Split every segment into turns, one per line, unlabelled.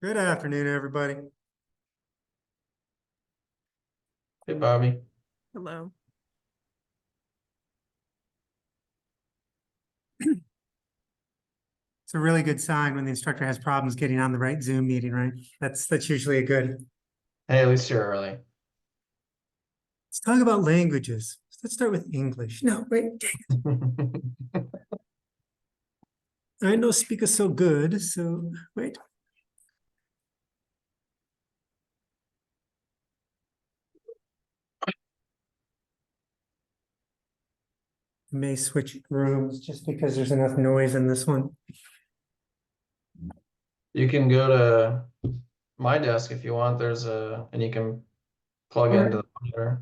Good afternoon, everybody.
Hey, Bobby.
Hello.
It's a really good sign when the instructor has problems getting on the right Zoom meeting, right? That's usually a good.
Hey, at least you're early.
Let's talk about languages. Let's start with English. No, wait. I know speak is so good, so wait. May switch rooms just because there's enough noise in this one.
You can go to my desk if you want. And you can plug
All
into
right.
the monitor.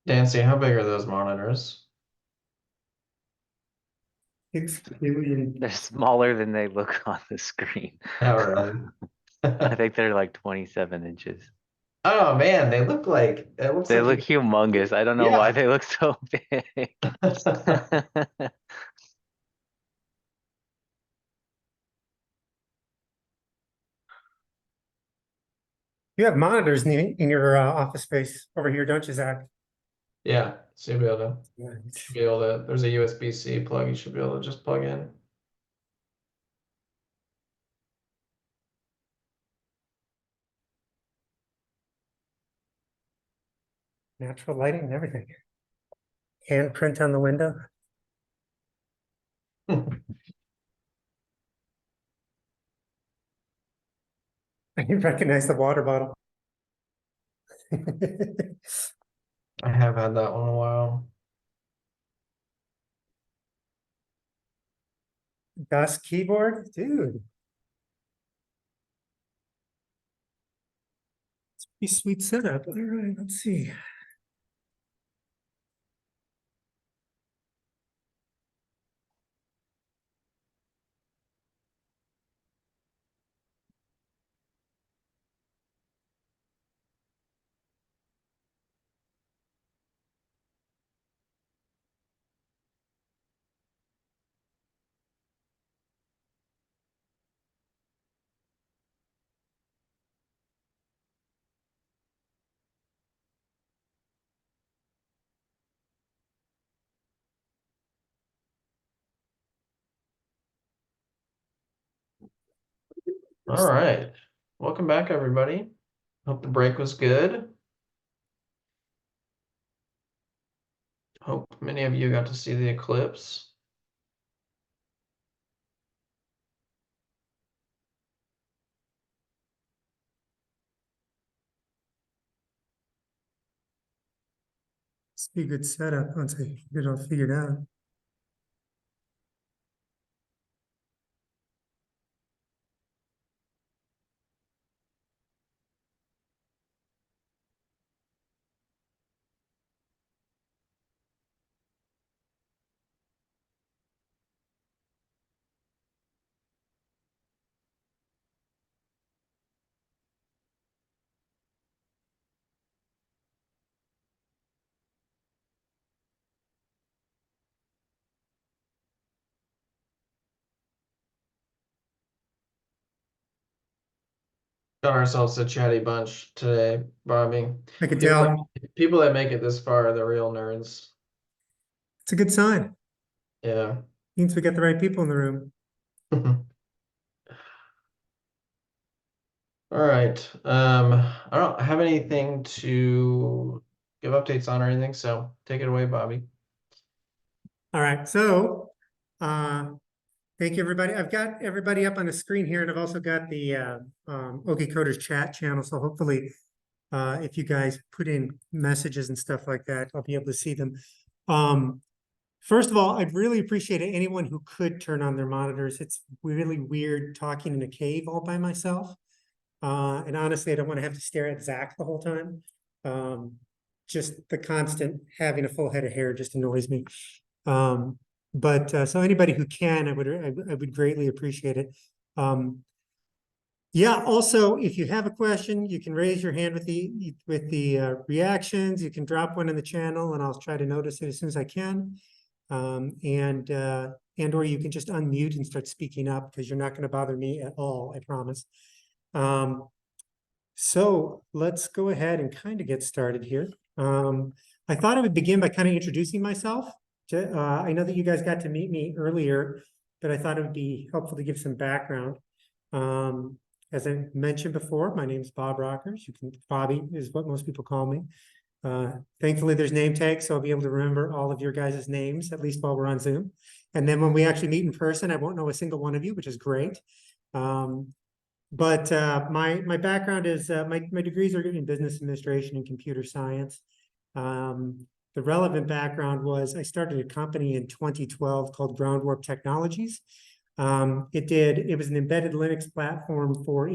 Dancy, how big are those monitors?
6 billion.
They're smaller than they look on the screen.
Oh, really?
I think they're like 27 inches.
Oh man, they look like it looks
They
like
look humongous. I don't know why
Yeah.
they look so big.
You have monitors in your office space over here, don't you, Zach?
Yeah, so you'll be able to
Yeah.
there's a USB-C plug you should be able to just plug in.
Natural lighting and everything. Hand print on the window. I recognize the water bottle.
I have had that one a while.
DOS keyboard, dude. It's a pretty sweet setup. All right, let's see.
All right. Welcome back, everybody. Hope the break was good. Hope many of you got to see the eclipse.
It's be a good setup once I get it all figured out.
Got ourselves a chatty bunch today, Bobby.
I could
People
tell.
people that make it this far are the real nerds.
It's a good sign.
Yeah.
Means we got the right people in the room.
All right. I don't have anything to give updates on or anything, so take it away, Bobby.
All right, so thank you, everybody. I've got everybody up on the screen here, and I've also got the OK Coders chat channel. So hopefully, if you guys put in messages and stuff like that, I'll be able to see them. First of all, I'd really appreciate it, anyone who could turn on their monitors. It's really weird talking in a cave all by myself. And honestly, I don't want to have to stare at Zach the whole time. just the constant having a full head of hair just annoys me. So anybody who can, I would greatly appreciate it. Yeah, also, if you have a question, you can raise your hand with the reactions. You can drop one in the channel and I'll try to notice it as soon as I can. And or you can just unmute and start speaking up because you're not going to bother me at all, I promise. So let's go ahead and kind of get started here. I thought I would begin by kind of introducing myself. I know that you guys got to meet me earlier, but I thought it would be helpful to give some background. As I mentioned before, my name is Bob Rockers. Bobby is what most people call me. Thankfully, there's name tags, so I'll be able to remember all of your guys' names, at least while we're on Zoom. And then when we actually meet in person, I won't know a single one of you, which is great. My background is my degrees are in business administration and computer science. The relevant background was I started a company in 2012 called Ground Warp Technologies. It was an embedded Linux platform for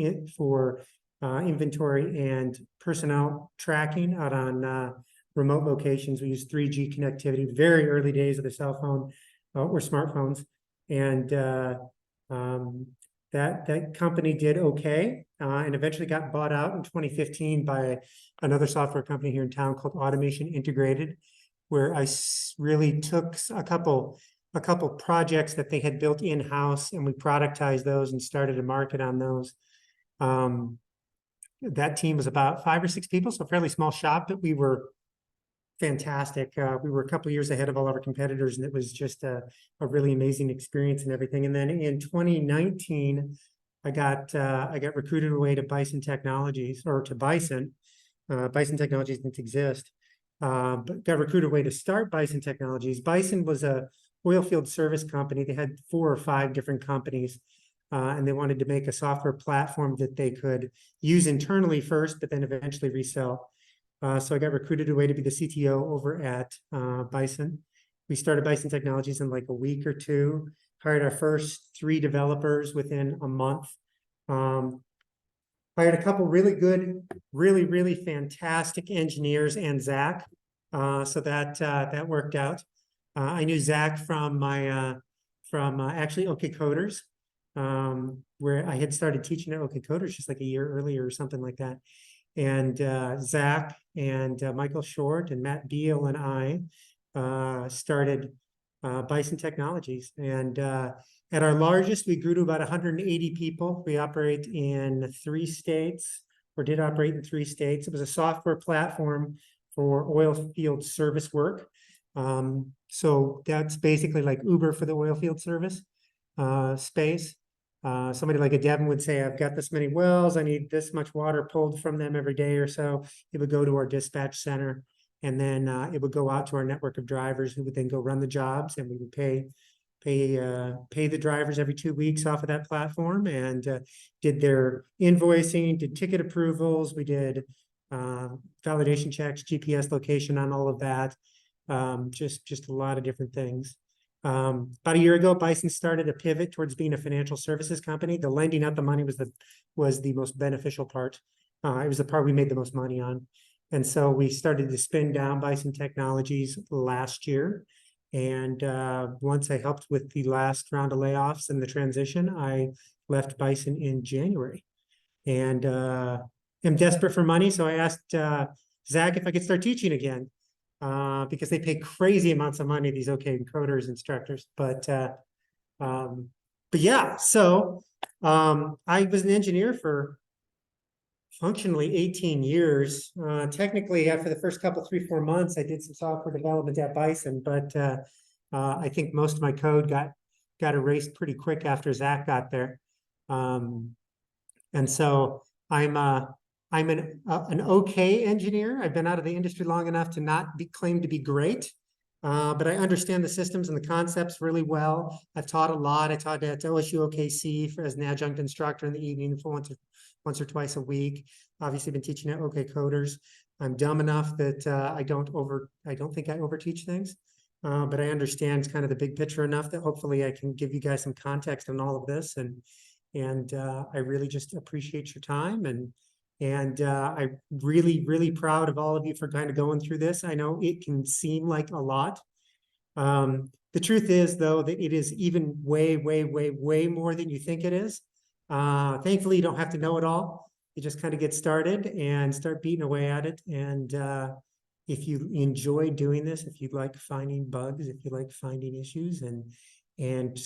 inventory and personnel tracking out on remote locations. We used 3G connectivity, very early days of the cell phone or smartphones. And that company did okay and eventually got bought out in 2015 by another software company here in town called Automation Integrated, where I really took a couple projects that they had built in-house and we productized those and started a market on those. That team was about 5 or 6 people, so a fairly small shop, but we were fantastic. We were a couple of years ahead of all of our competitors, and it was just a really amazing experience and everything. And then in 2019, I got recruited away to Bison Technologies, or to Bison. Bison Technologies didn't exist, but got recruited away to start Bison Technologies. Bison was a oil field service company. They had 4 or 5 different companies. And they wanted to make a software platform that they could use internally first, but then eventually resell. So I got recruited away to be the CTO over at Bison. We started Bison Technologies in like a week or 2, hired our first 3 developers within a month. Hired a couple really good, really fantastic engineers and Zach. So that worked out. I knew Zach from actually OK Coders. Where I had started teaching at OK Coders just like a year earlier or something like that. And Zach and Michael Short and Matt Beal and I started Bison Technologies. And at our largest, we grew to about 180 people. We operate in 3 states, or did operate in 3 states. It was a software platform for oil field service work. So that's basically like Uber for the oil field service space. Somebody like a Devin would say, I've got this many wells, I need this much water pulled from them every day or so. It would go to our dispatch center, and then it would go out to our network of drivers who would then go run the jobs, and we would pay the drivers every 2 weeks off of that platform, and did their invoicing, did ticket approvals, we did validation checks, GPS location on all of that, just a lot of different things. About a year ago, Bison started a pivot towards being a financial services company. The lending out the money was the most beneficial part. It was the part we made the most money on. And so we started to spin down Bison Technologies last year. And once I helped with the last round of layoffs and the transition, I left Bison in January. And am desperate for money, so I asked Zach if I could start teaching again. Because they pay crazy amounts of money, these OK Coders instructors. But yeah, so I was an engineer for functionally 18 years. Technically, after the first couple, 3-4 months, I did some software development at Bison, but I think most of my code got erased pretty quick after Zach got there. And so I'm an OK engineer. I've been out of the industry long enough to not be claimed to be great, but I understand the systems and the concepts really well. I've taught a lot. I taught at OSU OKC as an adjunct instructor in the evening for once or twice a week. Obviously, been teaching at OK Coders. I'm dumb enough that I don't think I overteach things, but I understand kind of the big picture enough that hopefully I can give you guys some context on all of this. And I really just appreciate your time and And I'm really, really proud of all of you for kind of going through this. I know it can seem like a lot. The truth is, though, that it is even way, way, way, way more than you think it is. Thankfully, you don't have to know it all. You just kind of get started and start beating away at it. And if you enjoy doing this, if you like finding bugs, if you like finding issues and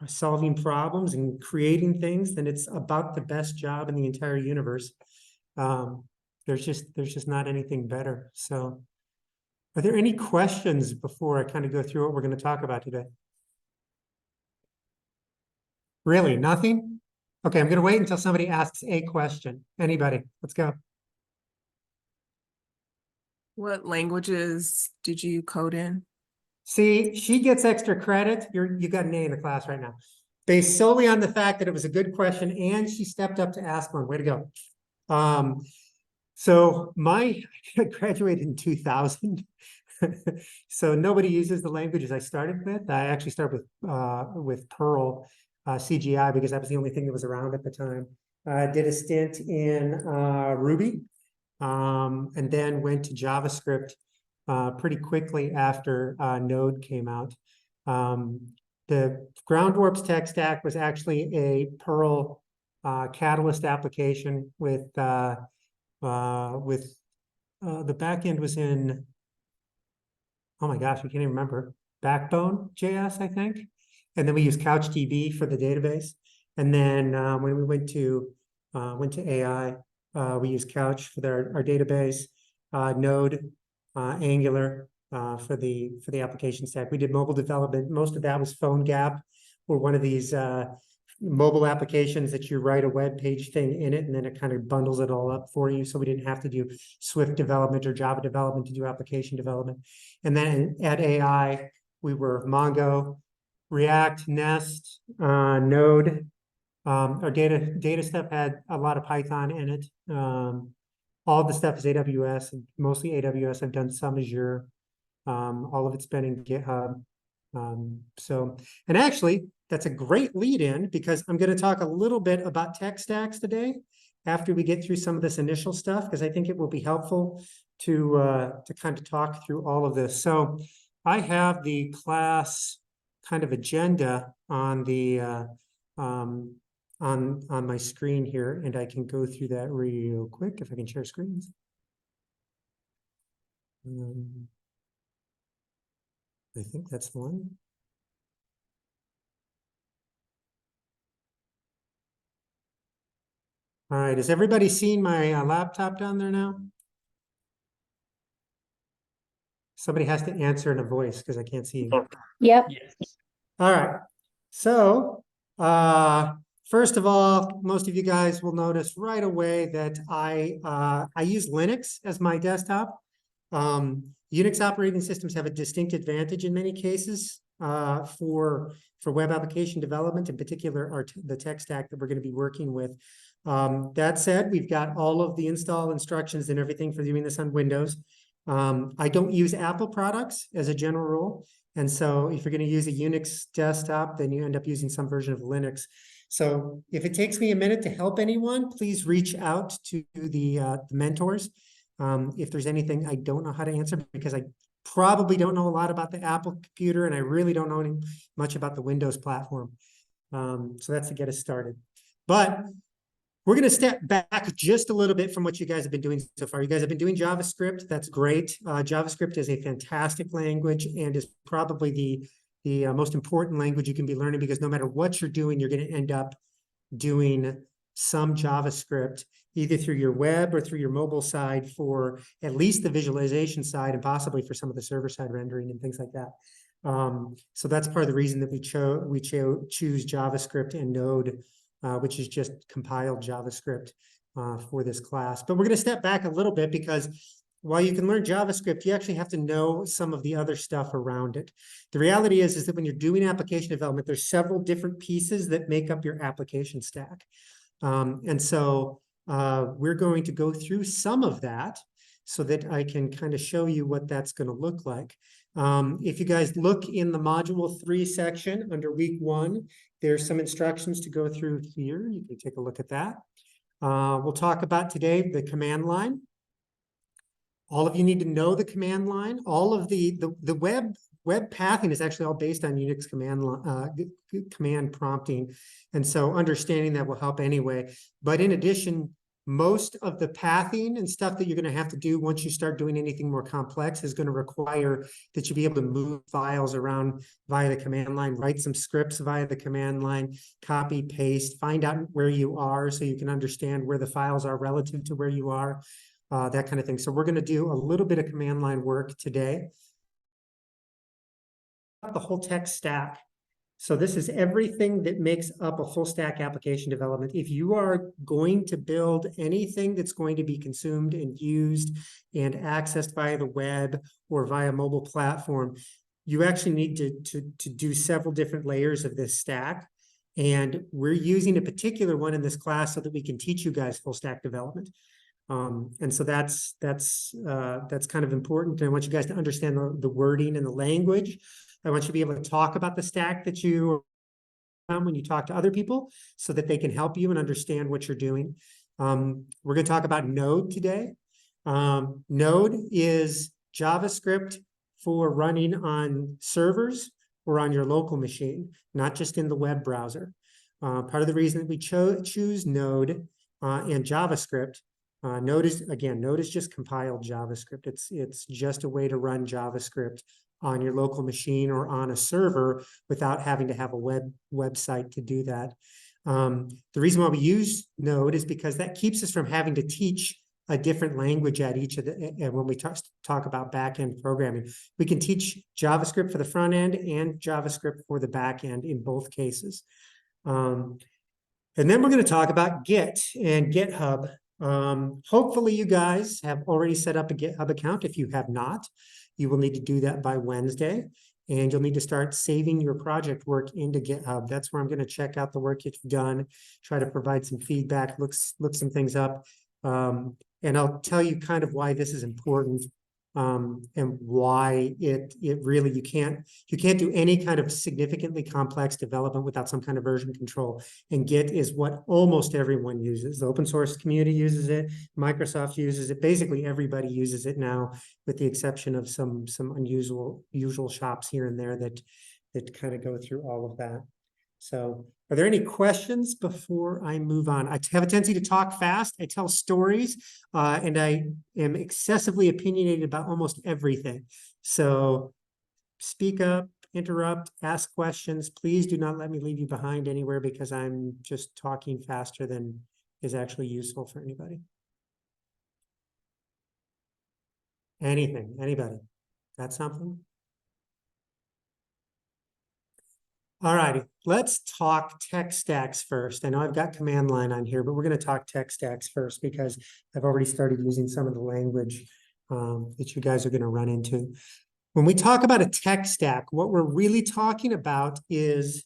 solving problems and creating things, then it's about the best job in the entire universe. There's just not anything better. So, are there any questions before I kind of go through what we're going to talk about today? Really, nothing? Okay, I'm going to wait until somebody asks a question. Anybody? Let's go.
What languages did you code in?
See, she gets extra credit. You got an A in the class right now, based solely on the fact that it was a good question and she stepped up to ask one. Way to go. So I graduated in 2000. So nobody uses the languages I started with. I actually started with Perl CGI because that was the only thing that was around at the time. Did a stint in Ruby, and then went to JavaScript pretty quickly after Node came out. The Groundwarp's tech stack was actually a Perl Catalyst application with the back end was in, oh my gosh, I can't even remember, Backbone JS, I think. And then we used CouchDB for the database. And then when we went to AI, we used Couch for our database, Node, Angular for the application stack. We did mobile development. Most of that was PhoneGap, or one of these mobile applications that you write a web page thing in it, and then it kind of bundles it all up for you. So we didn't have to do Swift development or Java development to do application development. And then at AI, we were Mongo, React, Nest, Node. Our data stuff had a lot of Python in it. All the stuff is AWS, and mostly AWS. I've done some Azure. All of it's been in GitHub. And actually, that's a great lead in because I'm going to talk a little bit about tech stacks today after we get through some of this initial stuff, because I think it will be helpful to kind of talk through all of this. So I have the class kind of agenda on the on my screen here, and I can go through that real quick if I can share screens. I think that's the one. All right, has everybody seen my laptop down there now? Somebody has to answer in a voice because I can't see you.
Yep.
All right, so first of all, most of you guys will notice right away that I use Linux as my desktop. Unix operating systems have a distinct advantage in many cases for web application development, in particular the tech stack that we're going to be working with. That said, we've got all of the install instructions and everything for doing this on Windows. I don't use Apple products as a general rule. And so if you're going to use a Unix desktop, then you end up using some version of Linux. So if it takes me a minute to help anyone, please reach out to the mentors. If there's anything I don't know how to answer, because I probably don't know a lot about the Apple computer, and I really don't know much about the Windows platform. So that's to get us started. But we're going to step back just a little bit from what you guys have been doing so far. You guys have been doing JavaScript. That's great. JavaScript is a fantastic language and is probably the most important language you can be learning, because no matter what you're doing, you're going to end up doing some JavaScript, either through your web or through your mobile side for at least the visualization side, and possibly for some of the server-side rendering and things like that. So that's part of the reason that we choose JavaScript and Node, which is just compiled JavaScript for this class. But we're going to step back a little bit, because while you can learn JavaScript, you actually have to know some of the other stuff around it. The reality is that when you're doing application development, there's several different pieces that make up your application stack. And so we're going to go through some of that so that I can kind of show you what that's going to look like. If you guys look in the Module 3 section under week 1, there's some instructions to go through here. You can take a look at that. We'll talk about today the command line. All of you need to know the command line. All of the web pathing is actually all based on Unix command prompting. And so understanding that will help anyway. But in addition, most of the pathing and stuff that you're going to have to do once you start doing anything more complex is going to require that you be able to move files around via the command line, write some scripts via the command line, copy, paste, find out where you are so you can understand where the files are relative to where you are, that kind of thing. So we're going to do a little bit of command line work today. The whole tech stack. So this is everything that makes up a full stack application development. If you are going to build anything that's going to be consumed and used and accessed via the web or via mobile platform, you actually need to do several different layers of this stack. And we're using a particular one in this class so that we can teach you guys full stack development. And so that's kind of important. And I want you guys to understand the wording and the language. I want you to be able to talk about the stack that you when you talk to other people so that they can help you and understand what you're doing. We're going to talk about Node today. Node is JavaScript for running on servers or on your local machine, not just in the web browser. Part of the reason that we choose Node and JavaScript, Node is just compiled JavaScript. It's just a way to run JavaScript on your local machine or on a server without having to have a website to do that. The reason why we use Node is because that keeps us from having to teach a different language at each of the, and when we talk about back-end programming, we can teach JavaScript for the front end and JavaScript for the back end in both cases. And then we're going to talk about Git and GitHub. Hopefully you guys have already set up a GitHub account. If you have not, you will need to do that by Wednesday, and you'll need to start saving your project work into GitHub. That's where I'm going to check out the work you've done, try to provide some feedback, look some things up. And I'll tell you kind of why this is important, and why it really, you can't do any kind of significantly complex development without some kind of version control. And Git is what almost everyone uses. The open source community uses it, Microsoft uses it, basically everybody uses it now, with the exception of some usual shops here and there that kind of go through all of that. So are there any questions before I move on? I have a tendency to talk fast. I tell stories, and I am excessively opinionated about almost everything. So speak up, interrupt, ask questions. Please do not let me leave you behind anywhere because I'm just talking faster than is actually useful for anybody. Anything, anybody? Got something? All righty, let's talk tech stacks first. I know I've got command line on here, but we're going to talk tech stacks first because I've already started using some of the language that you guys are going to run into. When we talk about a tech stack, what we're really talking about is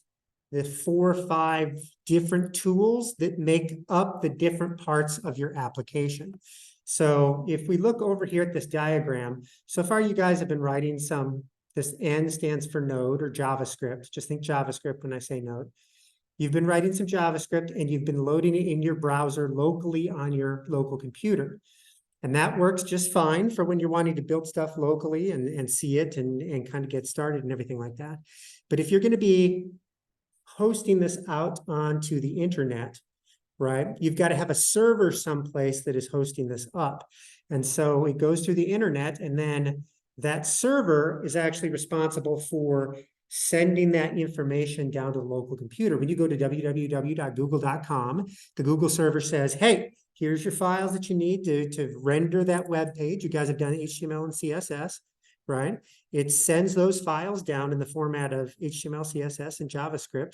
the 4 or 5 different tools that make up the different parts of your application. So if we look over here at this diagram, so far you guys have been writing some. This N stands for Node or JavaScript. Just think JavaScript when I say Node. You've been writing some JavaScript and you've been loading it in your browser locally on your local computer. And that works just fine for when you're wanting to build stuff locally and see it and kind of get started and everything like that. But if you're going to be hosting this out onto the internet, right, you've got to have a server someplace that is hosting this up. And so it goes through the internet, and then that server is actually responsible for sending that information down to the local computer. When you go to www.google.com, the Google server says, hey, here's your files that you need to render that web page. You guys have done HTML and CSS, right? It sends those files down in the format of HTML, CSS, and JavaScript,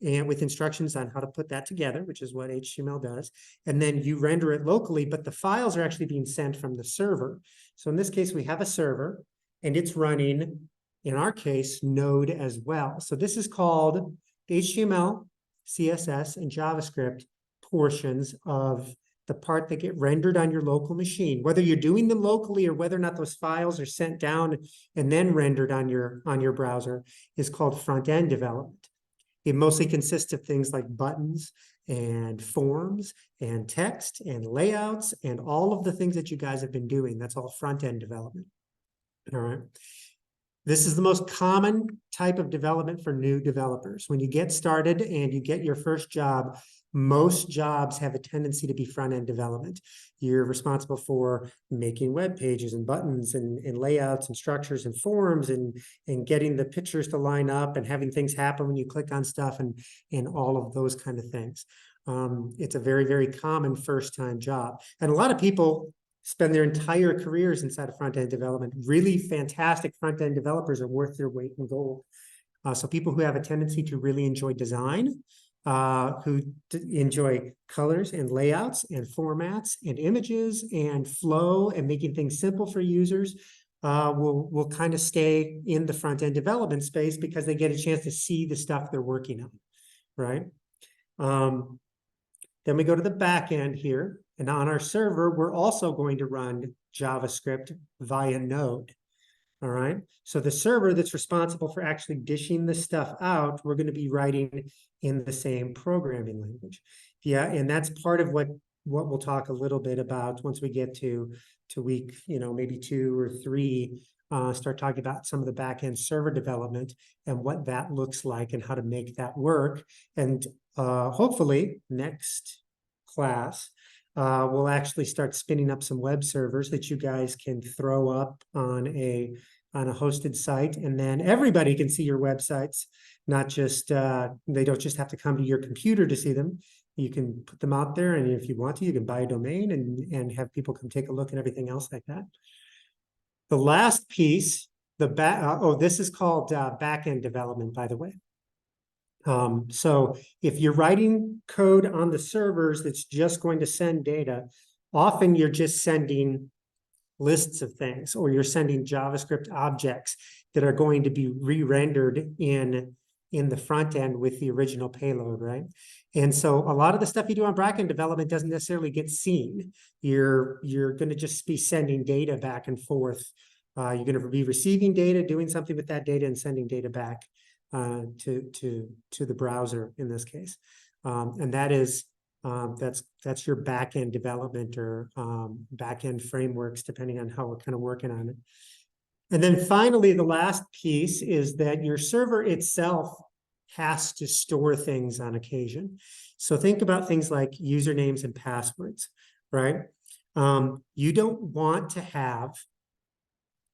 and with instructions on how to put that together, which is what HTML does. And then you render it locally, but the files are actually being sent from the server. So in this case, we have a server, and it's running, in our case, Node as well. So this is called HTML, CSS, and JavaScript portions of the part that get rendered on your local machine. Whether you're doing them locally or whether or not those files are sent down and then rendered on your browser is called front-end development. It mostly consists of things like buttons and forms and text and layouts and all of the things that you guys have been doing. That's all front-end development. All right. This is the most common type of development for new developers. When you get started and you get your first job, most jobs have a tendency to be front-end development. You're responsible for making web pages and buttons and layouts and structures and forms and getting the pictures to line up and having things happen when you click on stuff and all of those kind of things. It's a very, very common first-time job. And a lot of people spend their entire careers inside of front-end development. Really fantastic front-end developers are worth their weight in gold. So people who have a tendency to really enjoy design, who enjoy colors and layouts and formats and images and flow and making things simple for users, will kind of stay in the front-end development space because they get a chance to see the stuff they're working on, right? Then we go to the back end here. And on our server, we're also going to run JavaScript via Node. All right. So the server that's responsible for actually dishing this stuff out, we're going to be writing in the same programming language. Yeah, and that's part of what we'll talk a little bit about once we get to week, maybe 2 or 3, start talking about some of the back-end server development and what that looks like and how to make that work. And hopefully next class, we'll actually start spinning up some web servers that you guys can throw up on a hosted site, and then everybody can see your websites, not just they don't just have to come to your computer to see them. You can put them out there, and if you want to, you can buy a domain and have people come take a look and everything else like that. The last piece, this is called back-end development, by the way. So if you're writing code on the servers that's just going to send data, often you're just sending lists of things, or you're sending JavaScript objects that are going to be re-rendered in the front end with the original payload, right? And so a lot of the stuff you do on back-end development doesn't necessarily get seen. You're going to just be sending data back and forth. You're going to be receiving data, doing something with that data, and sending data back to the browser in this case, and that is that's your back-end development or back-end frameworks, depending on how we're kind of working on it. And then finally, the last piece is that your server itself has to store things on occasion. So think about things like usernames and passwords, right? You don't want to have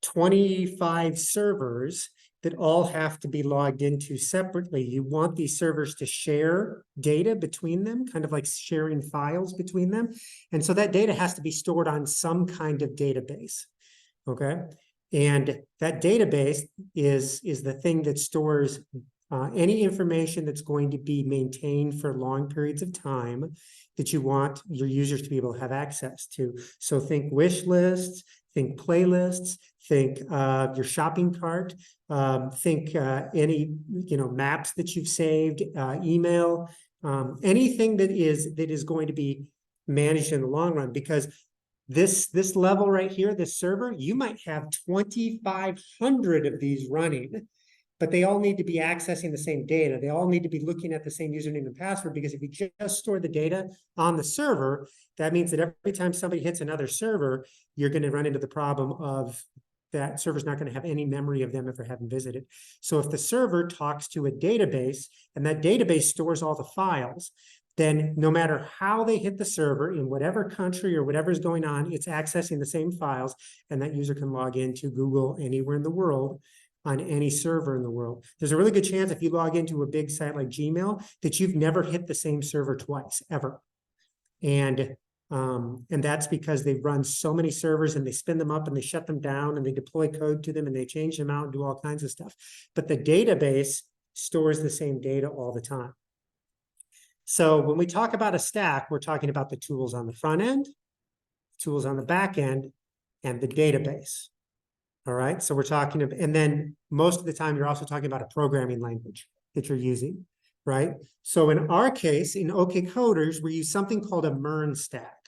25 servers that all have to be logged into separately. You want these servers to share data between them, kind of like sharing files between them. And so that data has to be stored on some kind of database, okay? And that database is the thing that stores any information that's going to be maintained for long periods of time that you want your users to be able to have access to. So think wish lists, think playlists, think your shopping cart, think any maps that you've saved, email, anything that is going to be managed in the long run. Because this level right here, this server, you might have 2,500 of these running, but they all need to be accessing the same data. They all need to be looking at the same username and password, because if you just store the data on the server, that means that every time somebody hits another server, you're going to run into the problem of that server's not going to have any memory of them if they haven't visited. So if the server talks to a database and that database stores all the files, then no matter how they hit the server in whatever country or whatever's going on, it's accessing the same files, and that user can log into Google anywhere in the world on any server in the world. There's a really good chance if you log into a big site like Gmail that you've never hit the same server twice, ever. And that's because they run so many servers and they spin them up and they shut them down and they deploy code to them and they change them out and do all kinds of stuff. But the database stores the same data all the time. So when we talk about a stack, we're talking about the tools on the front end, tools on the back end, and the database. All right, so we're talking about, and then most of the time you're also talking about a programming language that you're using, right? So in our case, in OK Coders, we use something called a MERN stack.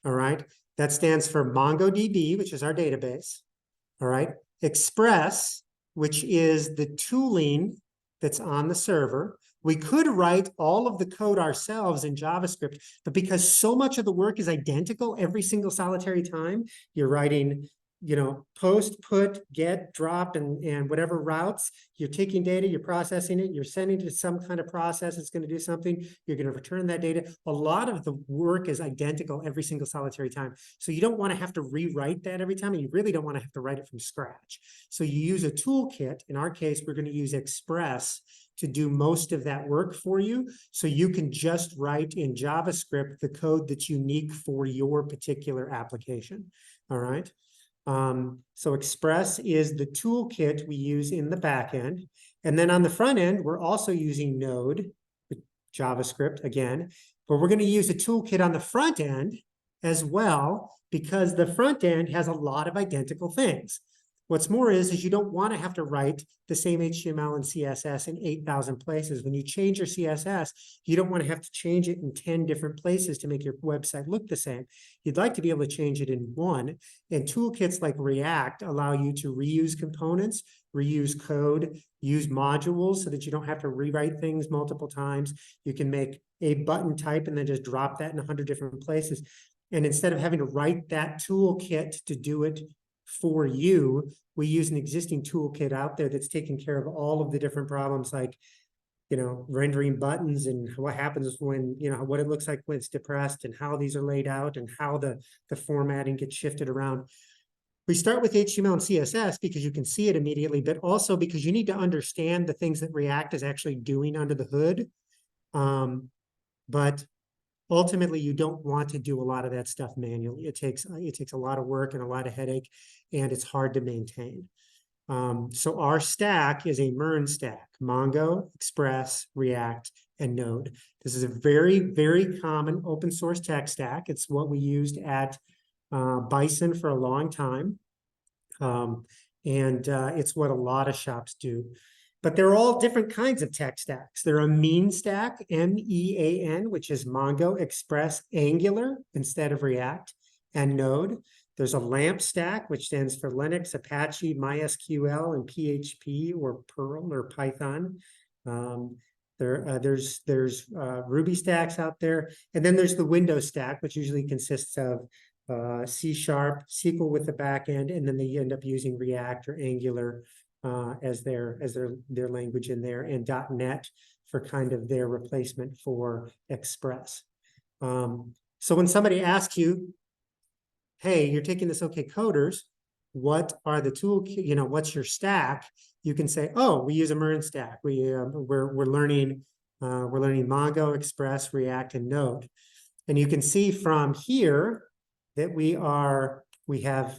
All right, that stands for MongoDB, which is our database. All right, Express, which is the tooling that's on the server. We could write all of the code ourselves in JavaScript, but because so much of the work is identical every single solitary time, you're writing, you know, post, put, get, drop, and whatever routes. You're taking data, you're processing it, you're sending it to some kind of process that's going to do something. You're going to return that data. A lot of the work is identical every single solitary time. So you don't want to have to rewrite that every time, and you really don't want to have to write it from scratch. So you use a toolkit. In our case, we're going to use Express to do most of that work for you. So you can just write in JavaScript the code that's unique for your particular application. All right. So Express is the toolkit we use in the back end. And then on the front end, we're also using Node, JavaScript again, but we're going to use a toolkit on the front end as well, because the front end has a lot of identical things. What's more is you don't want to have to write the same HTML and CSS in 8,000 places. When you change your CSS, you don't want to have to change it in 10 different places to make your website look the same. You'd like to be able to change it in one. And toolkits like React allow you to reuse components, reuse code, use modules so that you don't have to rewrite things multiple times. You can make a button type and then just drop that in 100 different places. And instead of having to write that toolkit to do it for you, we use an existing toolkit out there that's taking care of all of the different problems, like, you know, rendering buttons and what happens when, you know, what it looks like when it's depressed and how these are laid out and how the formatting gets shifted around. We start with HTML and CSS because you can see it immediately, but also because you need to understand the things that React is actually doing under the hood. But ultimately, you don't want to do a lot of that stuff manually. It takes a lot of work and a lot of headache, and it's hard to maintain. So our stack is a MERN stack: Mongo, Express, React, and Node. This is a very, very common open source tech stack. It's what we used at Bison for a long time. It's what a lot of shops do. But they're all different kinds of tech stacks. They're a mean stack, MEAN, which is Mongo, Express, Angular instead of React, and Node. There's a LAMP stack, which stands for Linux, Apache, MySQL, and PHP or Perl or Python. There's Ruby stacks out there. And then there's the Windows stack, which usually consists of C#, SQL with the back end, and then they end up using React or Angular as their language in there, and .NET for kind of their replacement for Express. So when somebody asks you, hey, you're taking this OK Coders, what are the tool, you know, what's your stack? You can say, oh, we use a MERN stack. We're learning Mongo, Express, React, and Node. And you can see from here that we have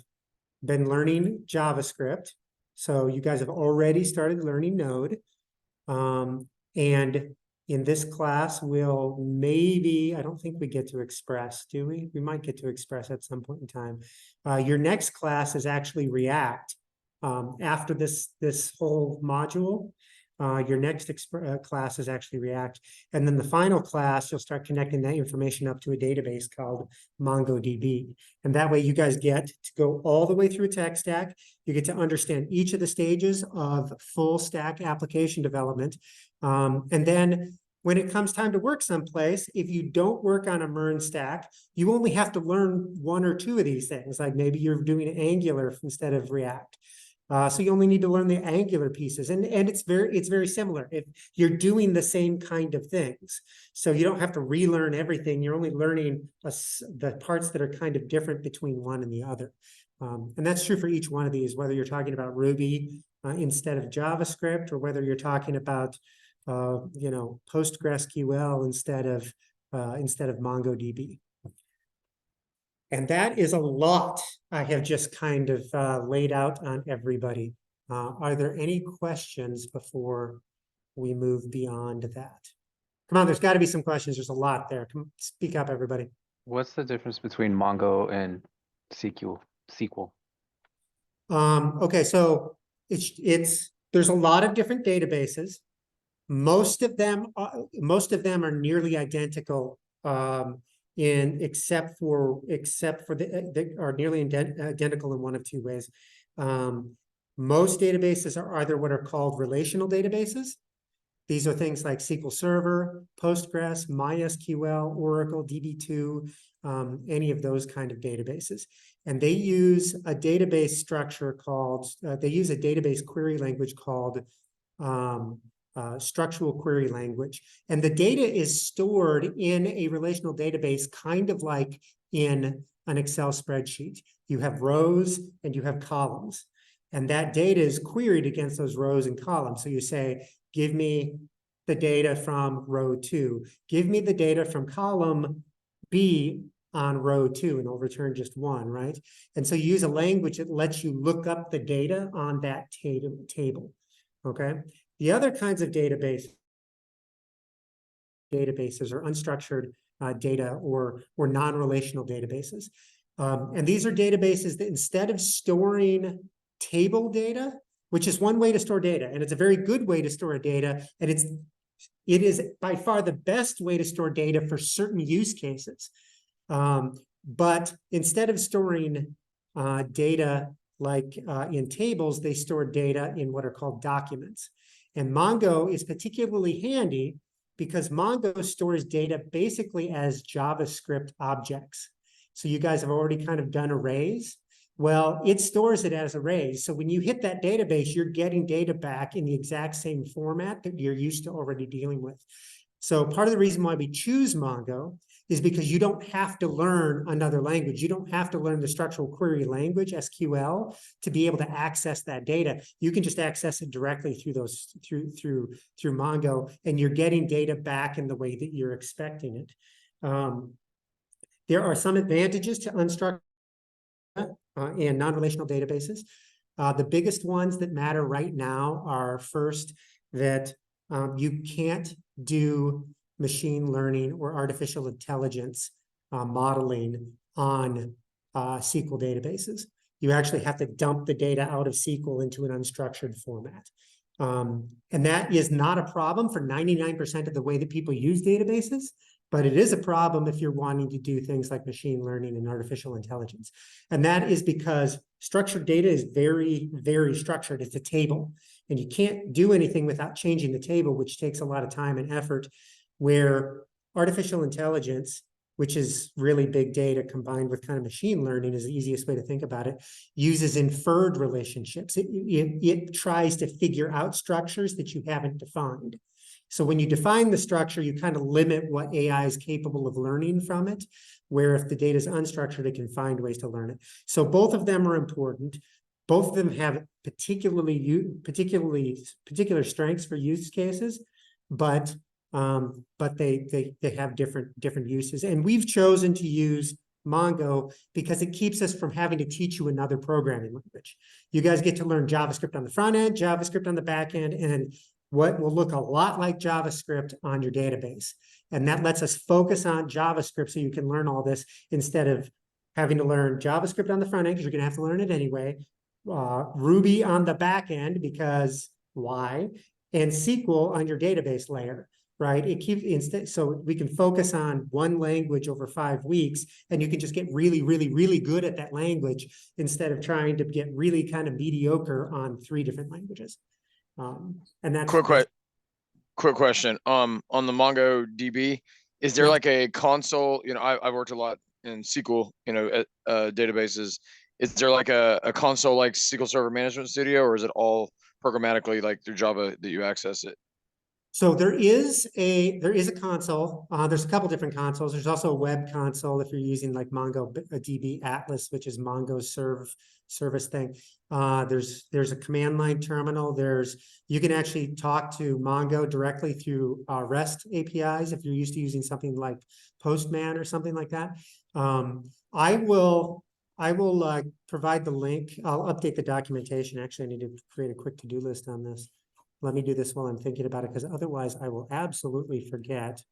been learning JavaScript. So you guys have already started learning Node. And in this class, we'll maybe, I don't think we get to Express, do we? We might get to Express at some point in time. Your next class is actually React. After this whole module, your next class is actually React. And then the final class, you'll start connecting that information up to a database called MongoDB. And that way you guys get to go all the way through a tech stack. You get to understand each of the stages of full stack application development. And then when it comes time to work someplace, if you don't work on a MERN stack, you only have to learn one or two of these things. Like maybe you're doing Angular instead of React. So you only need to learn the Angular pieces, and it's very similar. If you're doing the same kind of things, so you don't have to relearn everything. You're only learning the parts that are kind of different between one and the other, and that's true for each one of these. Whether you're talking about Ruby instead of JavaScript, or whether you're talking about PostgreSQL instead of MongoDB. And that is a lot I have just kind of laid out on everybody. Are there any questions before we move beyond that? Come on, there's got to be some questions. There's a lot there. Come, speak up, everybody.
What's the difference between Mongo and SQL?
Okay, so there's a lot of different databases. Most of them are nearly identical. Except for they are nearly identical in one of two ways. Most databases are either what are called relational databases, These are things like SQL Server, Postgres, MySQL, Oracle, DB2, any of those kind of databases. And they use a database structure called, they use a database query language called structural query language. And the data is stored in a relational database, kind of like in an Excel spreadsheet. You have rows and you have columns. And that data is queried against those rows and columns. So you say, give me the data from row 2. Give me the data from column B on row 2, and it'll return just 1, right? And so you use a language that lets you look up the data on that table, okay? The other kinds of databases are unstructured data or non-relational databases. And these are databases that instead of storing table data, which is one way to store data, and it's a very good way to store data, and it is by far the best way to store data for certain use cases. But instead of storing data like in tables, they store data in what are called documents. And Mongo is particularly handy because Mongo stores data basically as JavaScript objects. So you guys have already kind of done arrays. Well, it stores it as arrays. So when you hit that database, you're getting data back in the exact same format that you're used to already dealing with. So part of the reason why we choose Mongo is because you don't have to learn another language. You don't have to learn the structural query language, SQL, to be able to access that data. You can just access it directly through Mongo, and you're getting data back in the way that you're expecting it. There are some advantages to unstructured and non-relational databases. The biggest ones that matter right now are, first, that you can't do machine learning or artificial intelligence modeling on SQL databases. You actually have to dump the data out of SQL into an unstructured format. And that is not a problem for 99% of the way that people use databases, but it is a problem if you're wanting to do things like machine learning and artificial intelligence. And that is because structured data is very, very structured. It's a table, and you can't do anything without changing the table, which takes a lot of time and effort, where artificial intelligence, which is really big data combined with kind of machine learning, is the easiest way to think about it, uses inferred relationships. It tries to figure out structures that you haven't defined. So when you define the structure, you kind of limit what AI is capable of learning from it, where if the data is unstructured, it can find ways to learn it. So both of them are important. Both of them have particular strengths for use cases, but they have different uses. And we've chosen to use Mongo because it keeps us from having to teach you another programming language. You guys get to learn JavaScript on the front end, JavaScript on the back end, and what will look a lot like JavaScript on your database. And that lets us focus on JavaScript so you can learn all this instead of having to learn JavaScript on the front end, because you're going to have to learn it anyway, Ruby on the back end, because why, and SQL on your database layer, right? It keeps instead, so we can focus on one language over 5 weeks, and you can just get really, really, really good at that language instead of trying to get really kind of mediocre on 3 different languages. And that's
quick question. On the MongoDB, is there
Yeah.
like a console? You know, I've worked a lot in SQL, databases. Is there like a console like SQL Server Management Studio, or is it all programmatically like through Java that you access it?
So there is a console. There's a couple different consoles. There's also a web console if you're using like MongoDB Atlas, which is Mongo's service thing. There's a command line terminal. You can actually talk to Mongo directly through REST APIs if you're used to using something like Postman or something like that. I will provide the link. I'll update the documentation. Actually, I need to create a quick to-do list on this. Let me do this while I'm thinking about it, because otherwise I will absolutely forget.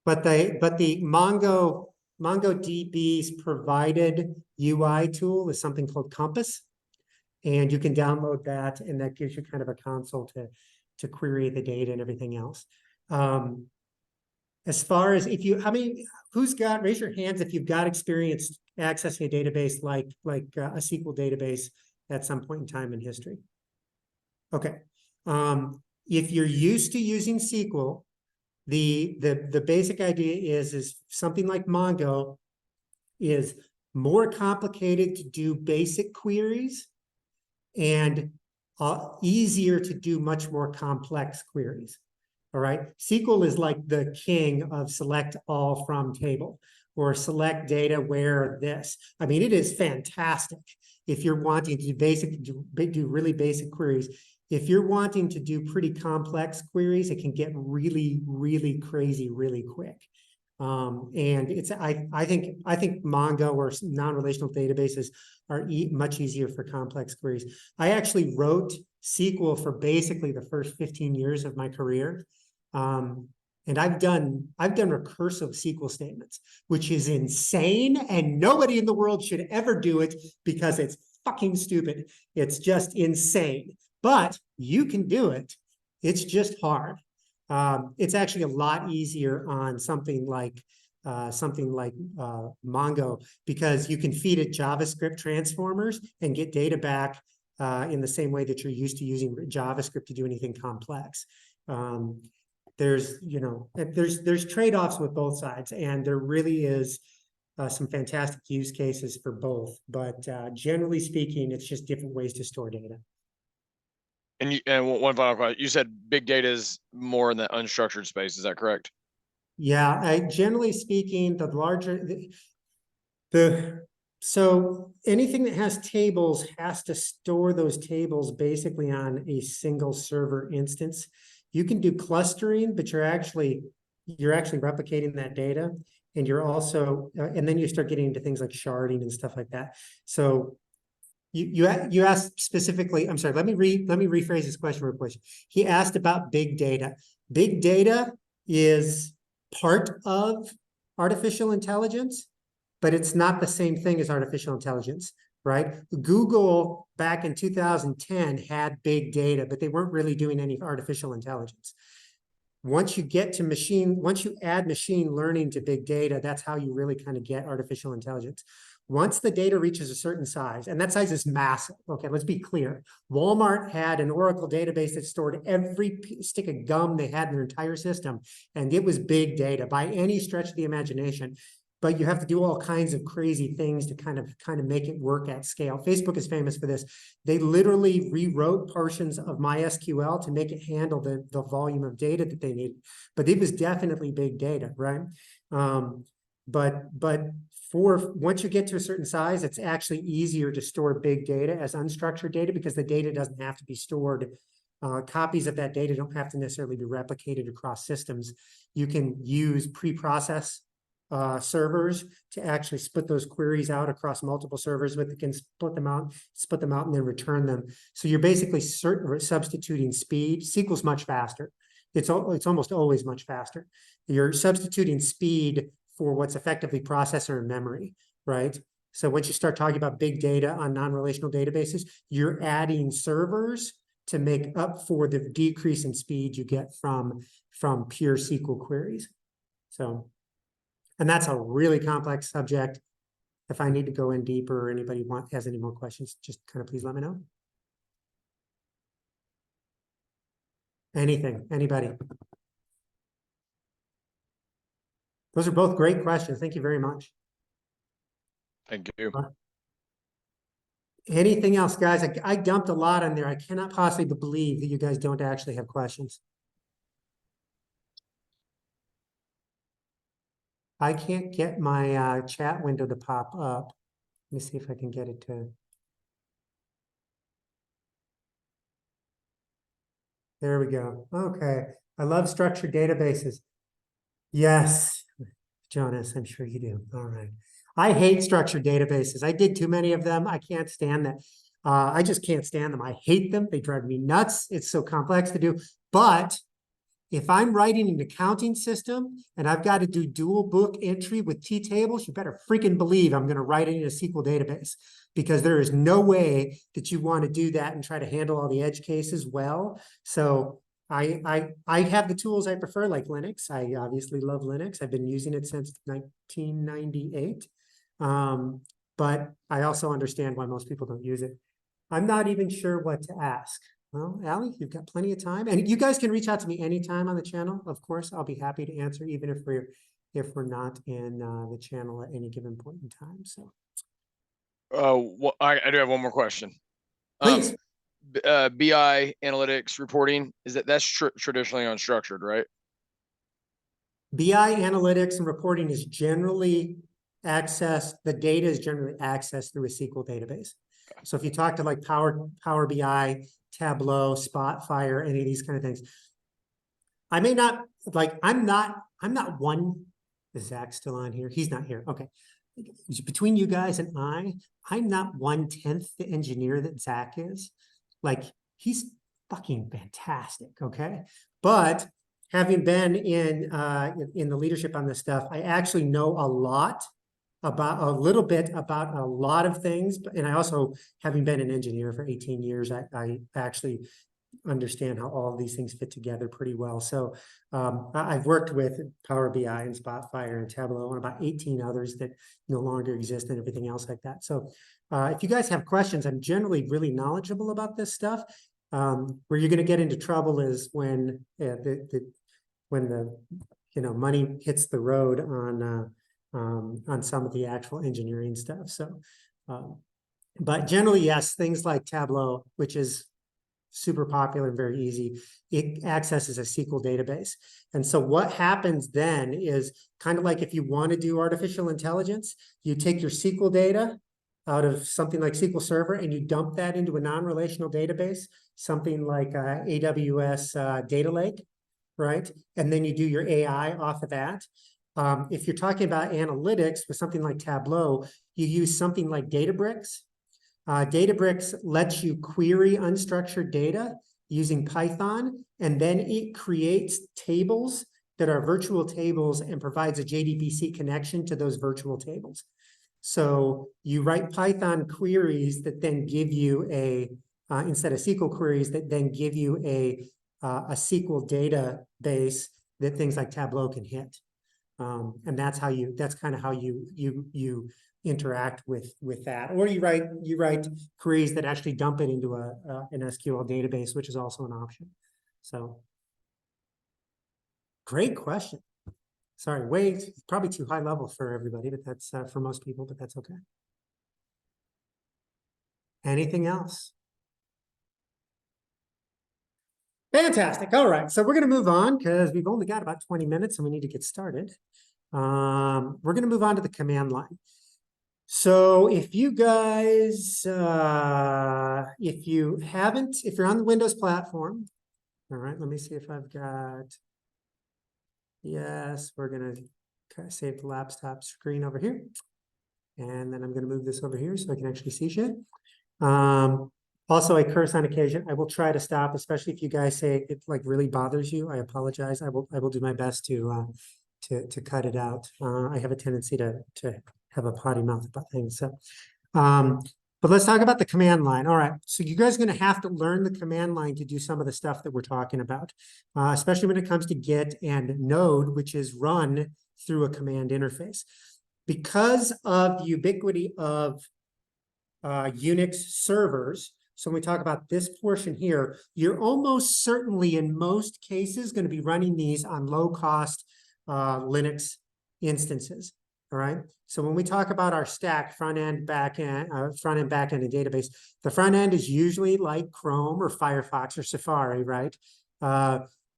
But the MongoDB's provided UI tool is something called Compass, and you can download that, and that gives you kind of a console to query the data and everything else. As far as raise your hands if you've got experience accessing a database like a SQL database at some point in time in history. Okay. If you're used to using SQL, the basic idea is something like Mongo is more complicated to do basic queries and easier to do much more complex queries. All right. SQL is like the king of select all from table or select data where this. I mean, it is fantastic if you're wanting to do really basic queries. If you're wanting to do pretty complex queries, it can get really, really crazy really quick. And I think Mongo or non-relational databases are much easier for complex queries. I actually wrote SQL for basically the first 15 years of my career. And I've done recursive SQL statements, which is insane, and nobody in the world should ever do it because it's fucking stupid. It's just insane. But you can do it. It's just hard. It's actually a lot easier on something like Mongo, because you can feed it JavaScript transformers and get data back in the same way that you're used to using JavaScript to do anything complex. There's trade-offs with both sides, and there really is some fantastic use cases for both. But generally speaking, it's just different ways to store data.
And one final question. You said big data is more in the unstructured space. Is that correct?
Yeah, generally speaking, the larger so anything that has tables has to store those tables basically on a single server instance. You can do clustering, but you're actually replicating that data, and you're also and then you start getting into things like sharding and stuff like that. So you asked specifically, I'm sorry, let me rephrase this question real quick. He asked about big data. Big data is part of artificial intelligence, but it's not the same thing as artificial intelligence, right? Google back in 2010 had big data, but they weren't really doing any artificial intelligence. Once you add machine learning to big data, that's how you really kind of get artificial intelligence. Once the data reaches a certain size, and that size is massive. Okay, let's be clear. Walmart had an Oracle database that stored every stick of gum they had in their entire system, and it was big data by any stretch of the imagination. But you have to do all kinds of crazy things to kind of make it work at scale. Facebook is famous for this. They literally rewrote portions of MySQL to make it handle the volume of data that they needed. But it was definitely big data, right? But once you get to a certain size, it's actually easier to store big data as unstructured data because the data doesn't have to be stored. Copies of that data don't have to necessarily be replicated across systems. You can use pre-process servers to actually split those queries out across multiple servers, but they can split them out and then return them. So you're basically substituting speed. SQL's much faster. It's almost always much faster. You're substituting speed for what's effectively processor and memory, right? So once you start talking about big data on non-relational databases, you're adding servers to make up for the decrease in speed you get from pure SQL queries. So, and that's a really complex subject. If I need to go in deeper or anybody has any more questions, just kind of please let me know. Anything, anybody? Those are both great questions. Thank you very much.
Thank you.
Anything else, guys? I dumped a lot on there. I cannot possibly believe that you guys don't actually have questions. I can't get my chat window to pop up. Let me see if I can get it to. There we go. Okay. I love structured databases. Yes, Jonas, I'm sure you do. All right. I hate structured databases. I did too many of them. I can't stand that. I just can't stand them. I hate them. They drive me nuts. It's so complex to do. But if I'm writing an accounting system and I've got to do dual book entry with T-tables, you better freaking believe I'm going to write it in a SQL database, because there is no way that you want to do that and try to handle all the edge cases well. So I have the tools I prefer, like Linux. I obviously love Linux. I've been using it since 1998. But I also understand why most people don't use it. I'm not even sure what to ask. Well, Allie, you've got plenty of time, and you guys can reach out to me anytime on the channel. Of course, I'll be happy to answer, even if we're not in the channel at any given point in time. So
I do have one more question. Um,
please,
BI analytics reporting, that's traditionally unstructured, right?
BI analytics and reporting is generally accessed. The data is generally accessed through a SQL database. So if you talk to like Power BI, Tableau, Spotfire, any of these kind of things, I may not like. I'm not one. Is Zach still on here? He's not here. Okay. Between you guys and I'm not 1/10 the engineer that Zach is. Like, he's fucking fantastic. Okay. But having been in the leadership on this stuff, I actually know a little bit about a lot of things. And I also, having been an engineer for 18 years, I actually understand how all of these things fit together pretty well. So I've worked with Power BI and Spotfire and Tableau and about 18 others that no longer exist and everything else like that. So if you guys have questions, I'm generally really knowledgeable about this stuff. Where you're going to get into trouble is when when the money hits the road on some of the actual engineering stuff. So, but generally, yes, things like Tableau, which is super popular and very easy, it accesses a SQL database. And so what happens then is kind of like if you want to do artificial intelligence, you take your SQL data out of something like SQL Server and you dump that into a non-relational database, something like AWS Data Lake, right? And then you do your AI off of that. If you're talking about analytics with something like Tableau, you use something like Databricks. Databricks lets you query unstructured data using Python, and then it creates tables that are virtual tables and provides a JDBC connection to those virtual tables. So you write Python queries that then give you instead of SQL queries that then give you a SQL database that things like Tableau can hit. And that's kind of how you interact with that. Or you write queries that actually dump it into an SQL database, which is also an option. So great question. Sorry, probably too high level for everybody, but that's for most people, but that's okay. Anything else? Fantastic. All right. So we're going to move on because we've only got about 20 minutes and we need to get started. We're going to move on to the command line. So if you guys, if you're on the Windows platform, all right, let me see if I've got, yes, we're going to save the laptop screen over here. And then I'm going to move this over here so I can actually see shit. Also, I curse on occasion. I will try to stop, especially if you guys say it like really bothers you. I apologize. I will do my best to cut it out. I have a tendency to have a potty mouth about things. So, but let's talk about the command line. All right. So you guys are going to have to learn the command line to do some of the stuff that we're talking about, especially when it comes to Git and Node, which is run through a command interface. Because of the ubiquity of Unix servers, so when we talk about this portion here, you're almost certainly in most cases going to be running these on low-cost Linux instances. All right. So when we talk about our stack, front end, back end, and database, the front end is usually like Chrome or Firefox or Safari, right?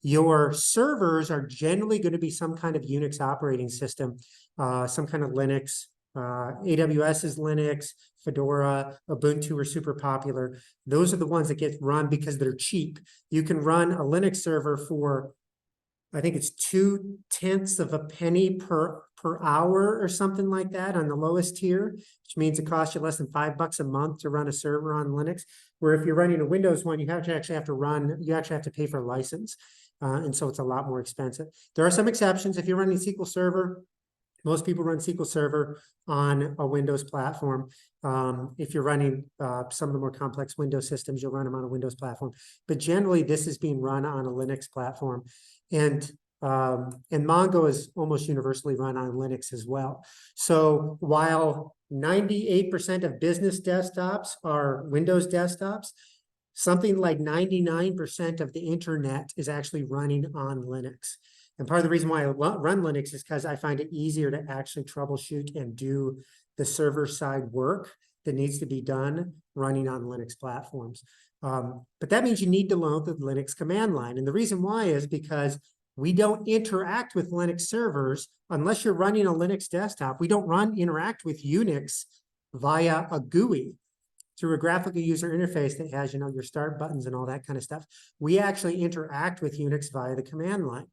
Your servers are generally going to be some kind of Unix operating system, some kind of Linux. AWS is Linux, Fedora, Ubuntu are super popular. Those are the ones that get run because they're cheap. You can run a Linux server for, I think it's 0.2 of a penny per hour or something like that on the lowest tier, which means it costs you less than $5 a month to run a server on Linux. Where if you're running a Windows one, you actually have to pay for a license. And so it's a lot more expensive. There are some exceptions. If you're running SQL Server, most people run SQL Server on a Windows platform. If you're running some of the more complex Windows systems, you'll run them on a Windows platform. But generally, this is being run on a Linux platform. And And Mongo is almost universally run on Linux as well. So while 98% of business desktops are Windows desktops, something like 99% of the internet is actually running on Linux. And part of the reason why I run Linux is because I find it easier to actually troubleshoot and do the server side work that needs to be done running on Linux platforms. But that means you need to learn the Linux command line. And the reason why is because we don't interact with Linux servers unless you're running a Linux desktop. We don't interact with Unix via a GUI through a graphical user interface that has, your start buttons and all that kind of stuff. We actually interact with Unix via the command line.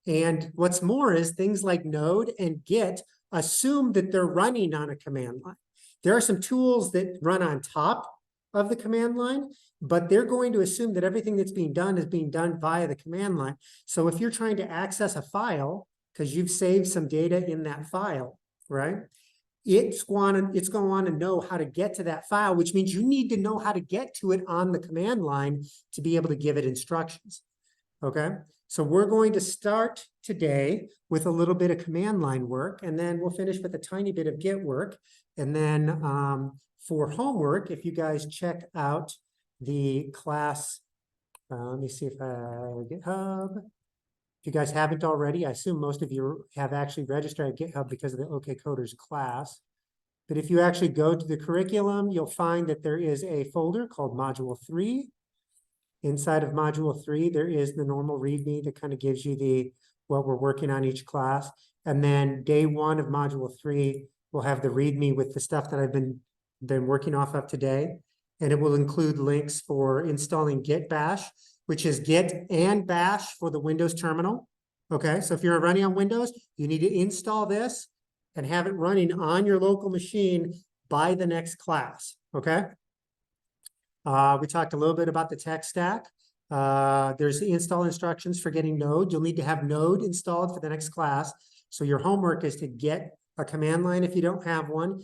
And what's more is things like Node and Git assume that they're running on a command line. There are some tools that run on top of the command line, but they're going to assume that everything that's being done is being done via the command line. So if you're trying to access a file, because you've saved some data in that file, right? It's going to want to know how to get to that file, which means you need to know how to get to it on the command line to be able to give it instructions. Okay, so we're going to start today with a little bit of command line work, and then we'll finish with a tiny bit of Git work. And then for homework, if you guys check out the class, let me see if GitHub. If you guys haven't already, I assume most of you have actually registered at GitHub because of the OK Coders class. But if you actually go to the curriculum, you'll find that there is a folder called Module 3. Inside of Module 3, there is the normal README that kind of gives you what we're working on each class. And then day 1 of Module 3 will have the README with the stuff that I've been working off of today. And it will include links for installing Git Bash, which is Git and Bash for the Windows terminal. Okay, so if you're running on Windows, you need to install this and have it running on your local machine by the next class, okay? We talked a little bit about the tech stack. There's the install instructions for getting Node. You'll need to have Node installed for the next class. So your homework is to get a command line if you don't have one.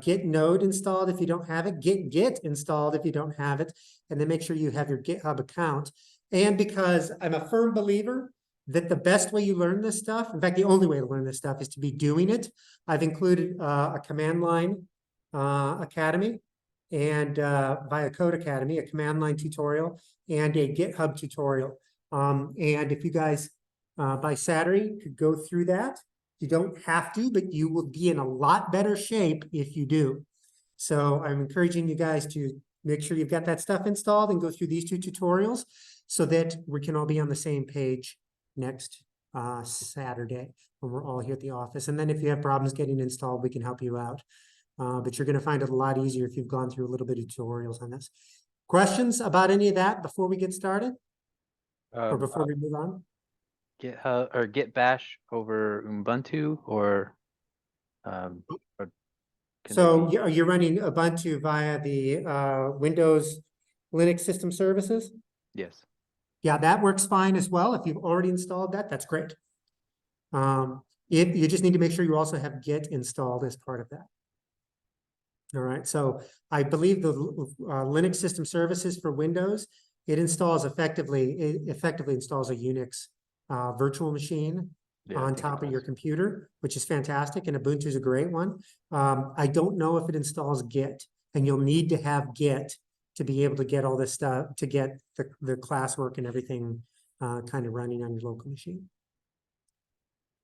Get Node installed if you don't have it. Get Git installed if you don't have it. And then make sure you have your GitHub account. And because I'm a firm believer that the best way you learn this stuff, in fact, the only way to learn this stuff is to be doing it, I've included a command line academy and via Code Academy, a command line tutorial and a GitHub tutorial. And if you guys by Saturday could go through that, you don't have to, but you will be in a lot better shape if you do. So I'm encouraging you guys to make sure you've got that stuff installed and go through these 2 tutorials so that we can all be on the same page next Saturday when we're all here at the office. And then if you have problems getting installed, we can help you out. But you're going to find it a lot easier if you've gone through a little bit of tutorials on this. Questions about any of that before we get started? Or before we move on?
GitHub or Git Bash over Ubuntu or
So you're running Ubuntu via the Windows Linux System Services?
yes.
Yeah, that works fine as well. If you've already installed that, that's great. You just need to make sure you also have Git installed as part of that. All right, so I believe the Linux System Services for Windows, it effectively installs a Unix virtual machine on top of your computer, which is fantastic, and Ubuntu is a great one. I don't know if it installs Git, and you'll need to have Git to be able to get all this stuff, to get the classwork and everything kind of running on your local machine.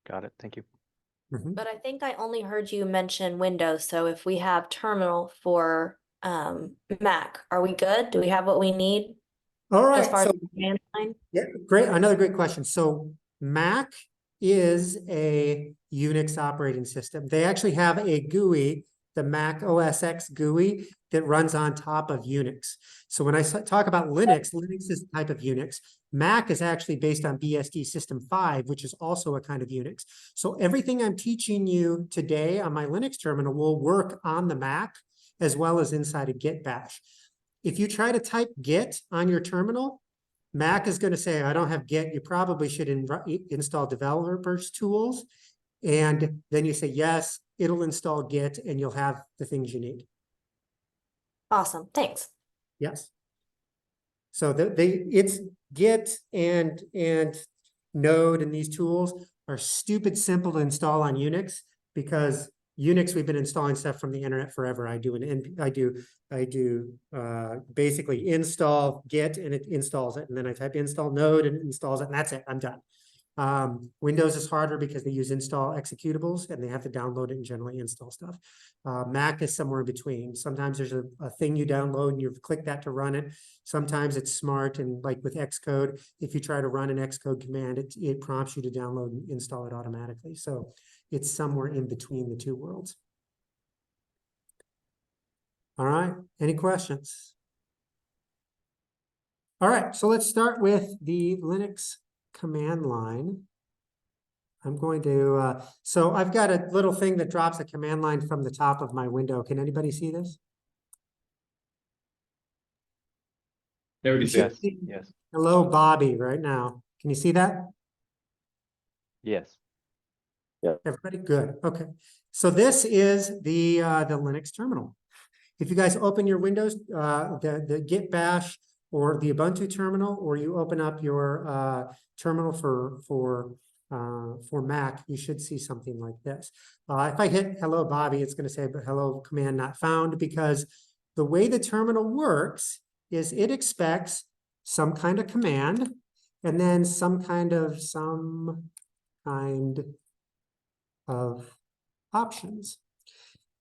Got it. Thank you.
But I think I only heard you mention Windows. So if we have terminal for Mac, are we good? Do we have what we need
All right,
as far
so
as the command line?
yeah, great. Another great question. So Mac is a Unix operating system. They actually have a GUI, the Mac OS X GUI, that runs on top of Unix. So when I talk about Linux, Linux is a type of Unix. Mac is actually based on BSD System 5, which is also a kind of Unix. So everything I'm teaching you today on my Linux terminal will work on the Mac as well as inside of Git Bash. If you try to type Git on your terminal, Mac is going to say, I don't have Git. You probably should install developers tools. And then you say, yes, it'll install Git and you'll have the things you need.
Awesome. Thanks.
Yes. So it's Git and Node and these tools are stupid simple to install on Unix because Unix, we've been installing stuff from the internet forever. I do basically install git and it installs it. And then I type install node and it installs it and that's it. I'm done. Windows is harder because they use install executables and they have to download it and generally install stuff. Mac is somewhere in between. Sometimes there's a thing you download and you click that to run it. Sometimes it's smart and like with Xcode, if you try to run an Xcode command, it prompts you to download and install it automatically. So it's somewhere in between the two worlds. All right, any questions? All right, so let's start with the Linux command line. I'm going to, so I've got a little thing that drops a command line from the top of my window. Can anybody see this?
Nobody
You should
said.
Yes,
see
yes,
hello, Bobby, right now. Can you see that?
yes.
Everybody good. Okay. So this is the Linux terminal. If you guys open your Windows, the Git Bash or the Ubuntu terminal, or you open up your terminal for Mac, you should see something like this. If I hit hello, Bobby, it's going to say but hello command not found, because the way the terminal works is it expects some kind of command and then some kind of options.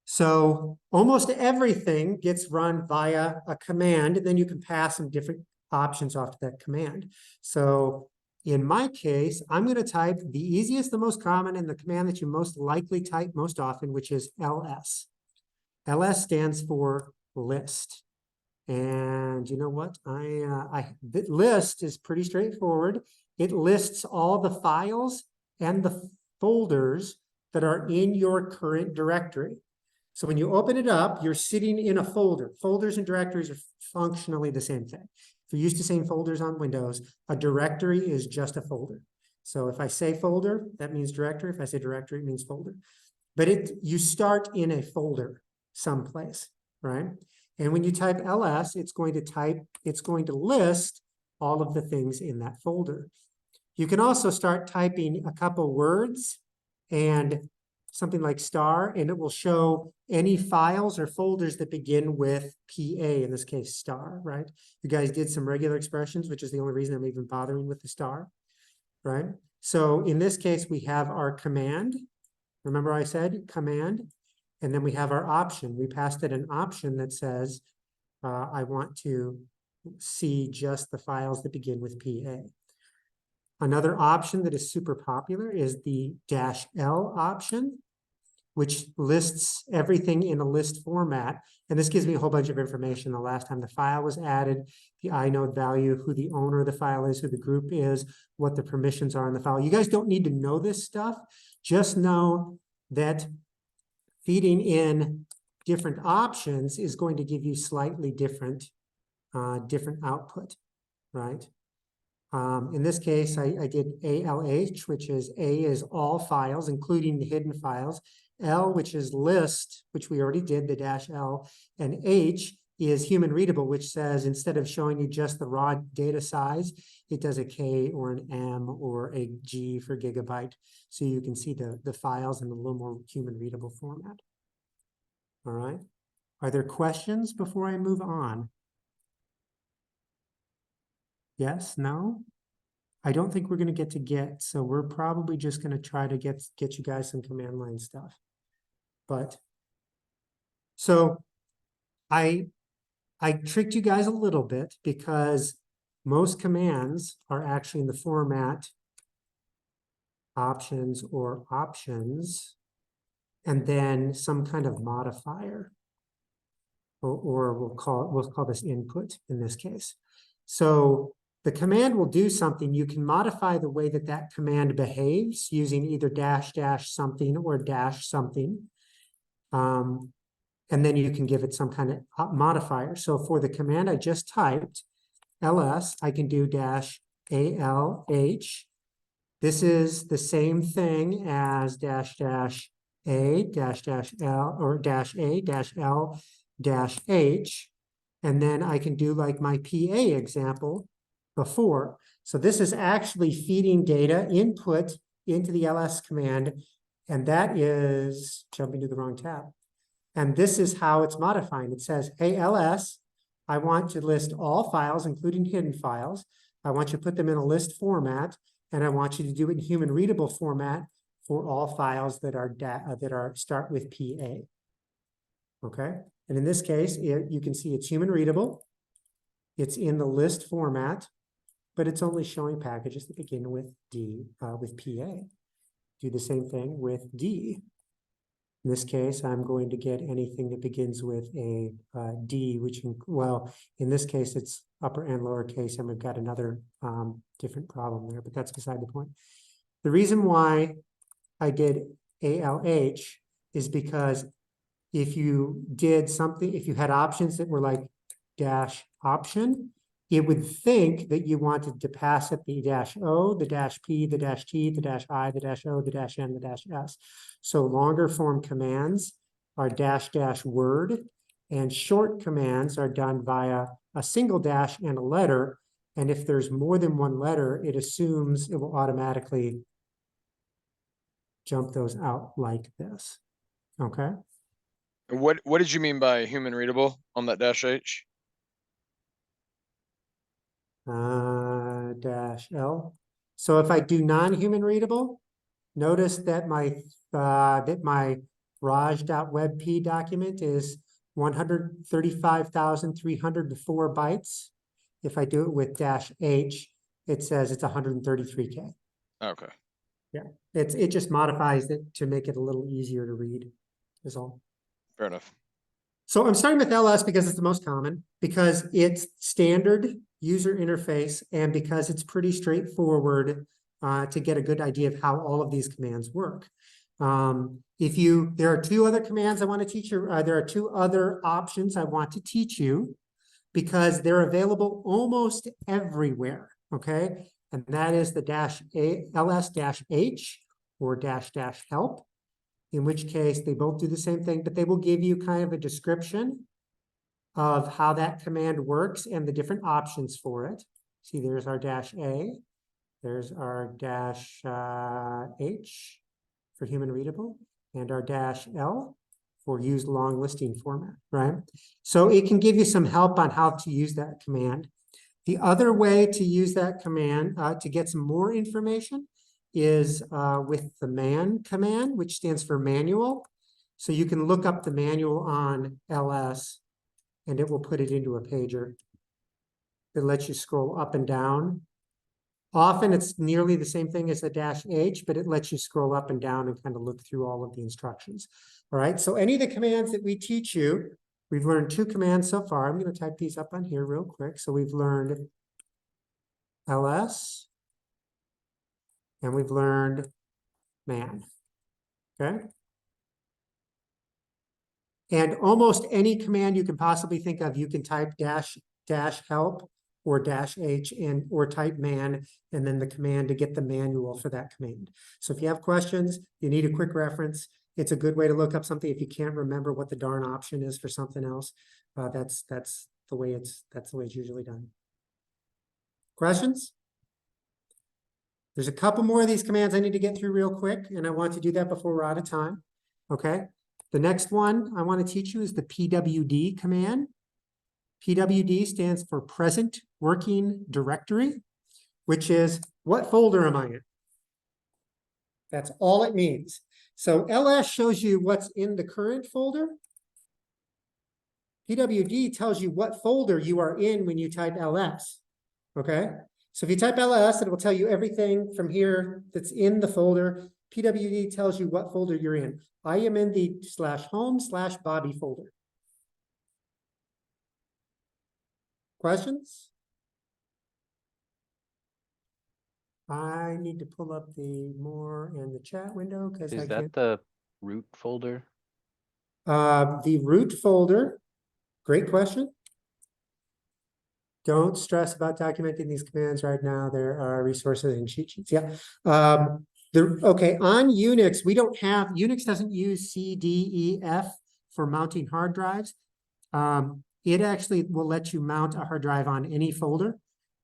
So almost everything gets run via a command, and then you can pass some different options off to that command. So in my case, I'm going to type the easiest, the most common, and the command that you most likely type most often, which is ls. ls stands for list. And you know what? The list is pretty straightforward. It lists all the files and the folders that are in your current directory. So when you open it up, you're sitting in a folder. Folders and directories are functionally the same thing. If you're used to saying folders on Windows, a directory is just a folder. So if I say folder, that means directory. If I say directory, it means folder. But you start in a folder someplace, right? And when you type ls, it's going to list all of the things in that folder. You can also start typing a couple words and something like star, and it will show any files or folders that begin with PA, in this case, star, right? You guys did some regular expressions, which is the only reason I'm even bothering with the star, right? So in this case, we have our command. Remember I said command, and then we have our option. We passed it an option that says, I want to see just the files that begin with PA. Another option that is super popular is the -L option, which lists everything in a list format. And this gives me a whole bunch of information. The last time the file was added, the inode value, who the owner of the file is, who the group is, what the permissions are in the file. You guys don't need to know this stuff. Just know that feeding in different options is going to give you slightly different output, right? In this case, I did ALH, which is A is all files, including the hidden files. L, which is list, which we already did, the -L. And H is human readable, which says instead of showing you just the raw data size, it does a K or an M or a G for gigabyte. So you can see the files in a little more human readable format. All right. Are there questions before I move on? Yes, no? I don't think we're going to get to Git, so we're probably just going to try to get you guys some command line stuff. But so I tricked you guys a little bit because most commands are actually in the format options or options, and then some kind of modifier, or we'll call this input in this case. So the command will do something. You can modify the way that that command behaves using either -- something or something. And then you can give it some kind of modifier. So for the command I just typed, ls, I can do -ALH. This is the same thing as -A, -L, or -A, -L, -H. And then I can do like my PA example, before. So this is actually feeding data input into the ls command, and that is jumping to the wrong tab. And this is how it's modifying. It says, hey, ls, I want to list all files, including hidden files. I want you to put them in a list format, and I want you to do it in human readable format for all files that are start with PA. Okay, and in this case, you can see it's human readable. It's in the list format, but it's only showing packages that begin with D, with PA. Do the same thing with D. In this case, I'm going to get anything that begins with a D, which, well, in this case, it's upper and lower case, and we've got another different problem there, but that's beside the point. The reason why I did ALH is because if you did something, if you had options that were like dash option, it would think that you wanted to pass it the dash O, the dash P, the dash T, the dash I, the dash O, the dash N, the dash S. So longer form commands are dash dash word, and short commands are done via a single dash and a letter. And if there's more than one letter, it assumes it will automatically jump those out like this. Okay.
What did you mean by human readable on that dash H?
Dash L. So if I do non-human readable, notice that my raj.webp document is 135,304 bytes. If I do it with dash H, it says it's 133K.
Okay.
Yeah, it just modifies it to make it a little easier to read, is all.
Fair enough.
So I'm starting with ls because it's the most common, because it's standard user interface, and because it's pretty straightforward to get a good idea of how all of these commands work. There are two other commands I want to teach you. There are two other options I want to teach you because they're available almost everywhere. Okay, and that is the ls-h or dash help. In which case they both do the same thing, but they will give you kind of a description of how that command works and the different options for it. See, there's our dash A, there's our dash H for human readable, and our dash L for use long listing format, right? So it can give you some help on how to use that command. The other way to use that command to get some more information is with the man command, which stands for manual. So you can look up the manual on ls, and it will put it into a pager. It lets you scroll up and down. Often it's nearly the same thing as the dash H, but it lets you scroll up and down and kind of look through all of the instructions. All right, so any of the commands that we teach you, we've learned two commands so far. I'm going to type these up on here real quick. So we've learned ls, and we've learned man, okay? And almost any command you can possibly think of, you can type dash help or dash H or type man, and then the command to get the manual for that command. So if you have questions, you need a quick reference, it's a good way to look up something if you can't remember what the darn option is for something else. That's the way it's usually done. Questions? There's a couple more of these commands I need to get through real quick, and I want to do that before we're out of time. Okay. The next one I want to teach you is the PWD command. PWD stands for Present Working Directory, which is what folder am I in? That's all it means. So ls shows you what's in the current folder. PWD tells you what folder you are in when you type ls. Okay. So if you type ls, it will tell you everything from here that's in the folder. PWD tells you what folder you're in. I am in the /home/Bobby folder. Questions? I need to pull up the more in the chat window because I
Is
can't.
that the root folder?
The root folder, great question. Don't stress about documenting these commands right now. There are resources and cheat sheets. Yeah. Okay, on Unix, Unix doesn't use C, D, E, F for mounting hard drives. It actually will let you mount a hard drive on any folder.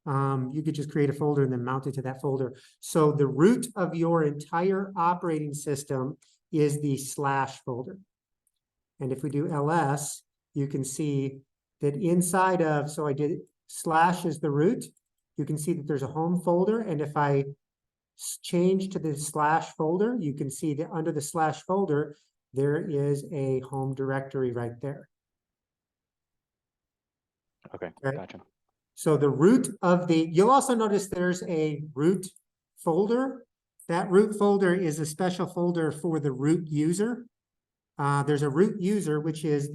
you could just create a folder and then mount it to that folder. So the root of your entire operating system is the slash folder. And if we do ls, you can see that inside of, so I did slash is the root. You can see that there's a home folder. And if I change to the slash folder, you can see that under the slash folder, there is a home directory right there.
Okay,
Okay.
gotcha.
So the root of the, you'll also notice there's a root folder. That root folder is a special folder for the root user. There's a root user, which is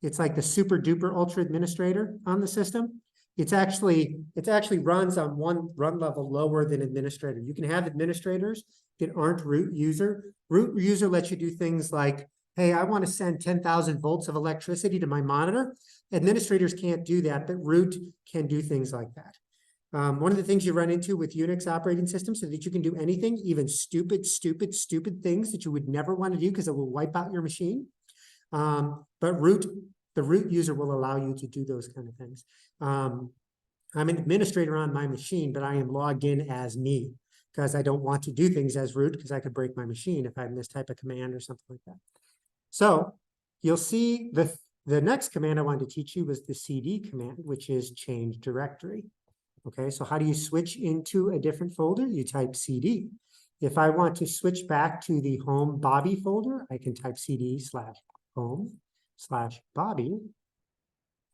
it's like the super duper ultra administrator on the system. It actually runs on one run level lower than administrator. You can have administrators that aren't root user. Root user lets you do things like, hey, I want to send 10,000 volts of electricity to my monitor. Administrators can't do that, but root can do things like that. One of the things you run into with Unix operating systems is that you can do anything, even stupid things that you would never want to do because it will wipe out your machine. But the root user will allow you to do those kind of things. I'm an administrator on my machine, but I am logged in as me because I don't want to do things as root because I could break my machine if I mistype a command or something like that. So you'll see the next command I wanted to teach you was the cd command, which is change directory. Okay, so how do you switch into a different folder? You type cd. If I want to switch back to the home Bobby folder, I can type cd/home/Bobby.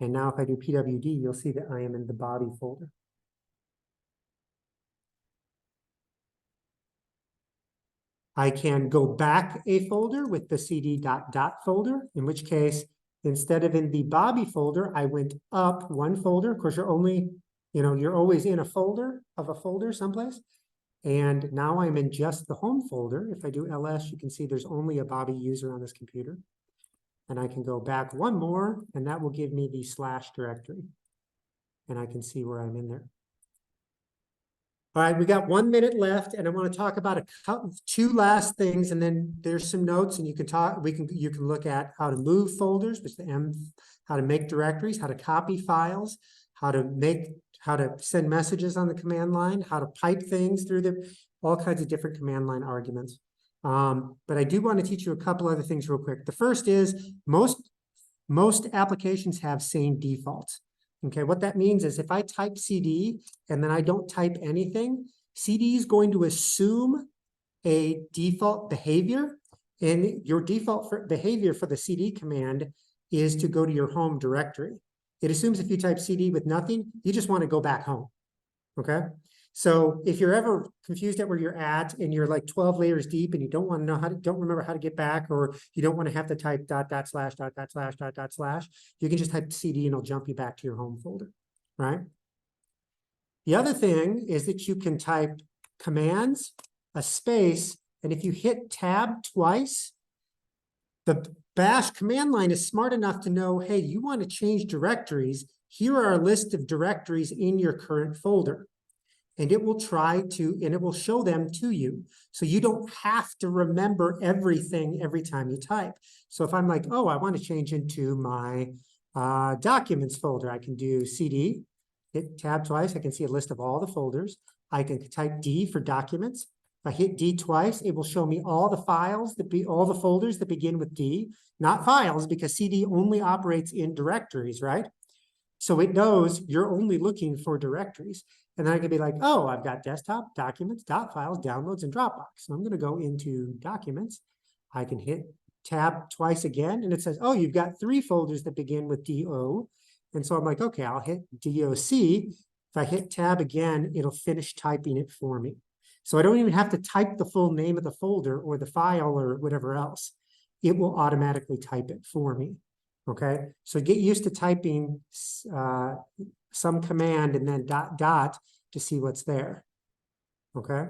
And now if I do pwd, you'll see that I am in the Bobby folder. I can go back a folder with the cd ... folder, in which case, instead of in the Bobby folder, I went up one folder. Of course, you're always in a folder someplace. And now I'm in just the home folder. If I do ls, you can see there's only a Bobby user on this computer. And I can go back one more, and that will give me the slash directory. And I can see where I'm in there. All right, we got 1 minute left, and I want to talk about two last things, and then there's some notes, and you can look at how to move folders, which the how to make directories, how to copy files, how to send messages on the command line, how to pipe things through all kinds of different command line arguments. But I do want to teach you a couple other things real quick. The first is most applications have same defaults. Okay, what that means is if I type cd and then I don't type anything, cd is going to assume a default behavior, and your default behavior for the cd command is to go to your home directory. It assumes if you type cd with nothing, you just want to go back home. Okay, so if you're ever confused at where you're at and you're like 12 layers deep and you don't want to know don't remember how to get back, or you don't want to have to type ... // you can just type cd and it'll jump you back to your home folder, right? The other thing is that you can type commands, a space, and if you hit tab twice, the bash command line is smart enough to know, hey, you want to change directories. Here are a list of directories in your current folder. And it will it will show them to you. So you don't have to remember everything every time you type. So if I'm like, oh, I want to change into my documents folder, I can do cd, hit tab twice, I can see a list of all the folders. I can type D for documents. If I hit D twice, it will show me all the files all the folders that begin with D, not files, because cd only operates in directories, right? So it knows you're only looking for directories. And then I can be like, oh, I've got desktop, documents, .files, downloads, and Dropbox. So I'm going to go into documents. I can hit tab twice again, and it says, oh, you've got 3 folders that begin with DO. And so I'm like, okay, I'll hit DOC. If I hit tab again, it'll finish typing it for me. So I don't even have to type the full name of the folder or the file or whatever else. It will automatically type it for me. Okay, so get used to typing some command and then ... to see what's there. Okay,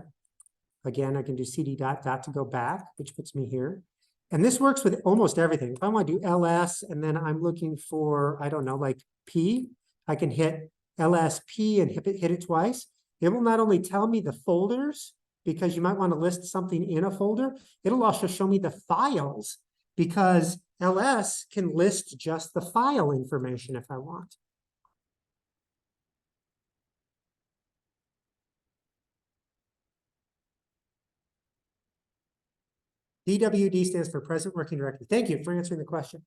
again, I can do cd ... to go back, which puts me here. And this works with almost everything. If I want to do ls and then I'm looking for, I don't know, like P, I can hit LSP and hit it twice. It will not only tell me the folders, because you might want to list something in a folder, it'll also show me the files, because ls can list just the file information if I want. PWD stands for Present Working Directory. Thank you for answering the question.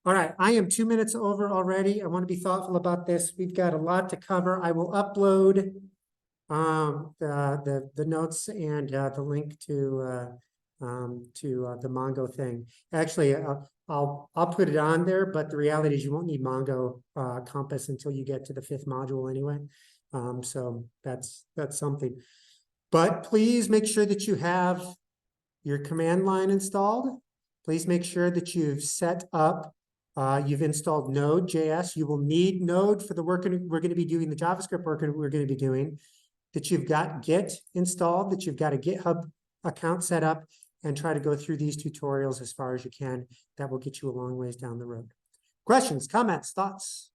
All right, I am 2 minutes over already. I want to be thoughtful about this. We've got a lot to cover. I will upload the notes and the link to the Mongo thing. Actually, I'll put it on there, but the reality is you won't need Mongo Compass until you get to the 5th module anyway. So that's something. But please make sure that you have your command line installed. Please make sure that you've set up, you've installed Node.js. You will need Node for the work we're going to be doing, the JavaScript work we're going to be doing, that you've got Git installed, that you've got a GitHub account set up, and try to go through these tutorials as far as you can. That will get you a long ways down the road. Questions, comments, thoughts,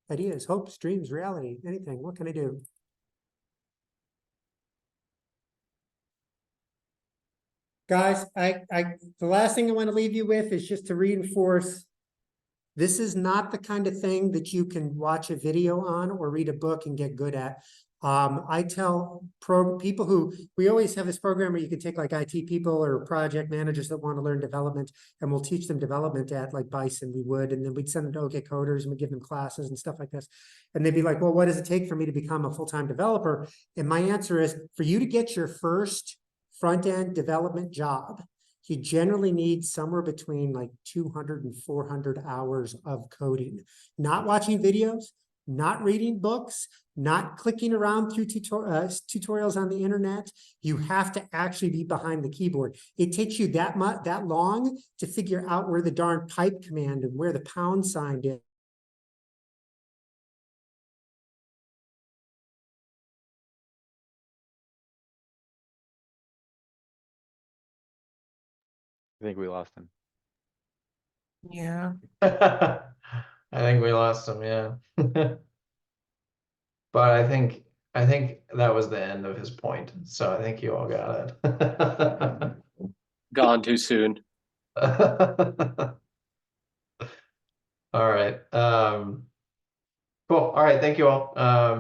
ideas, hopes, dreams, reality, anything. What can I do? Guys, the last thing I want to leave you with is just to reinforce, this is not the kind of thing that you can watch a video on or read a book and get good at. I tell people who, we always have this program where you can take like IT people or project managers that want to learn development, and we'll teach them development at like Bison, we would, and then we'd send them to OK Coders and we'd give them classes and stuff like this. And they'd be like, well, what does it take for me to become a full-time developer? And my answer is, for you to get your first front-end development job, you generally need somewhere between like 200 and 400 hours of coding. Not watching videos, not reading books, not clicking around through tutorials on the internet. You have to actually be behind the keyboard. It takes you that long to figure out where the darn pipe command and where the pound sign is.
I think we lost him.
Yeah.
I think we lost him, yeah. But I think that was the end of his point. So I think you all got it.
Gone too soon.
All right. Cool. All right, thank you all. I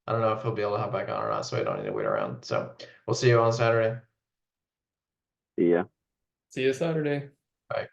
don't know if he'll be able to hop back on or not, so I don't need to wait around. So we'll see you on Saturday.
Yeah.
See you Saturday.
Bye.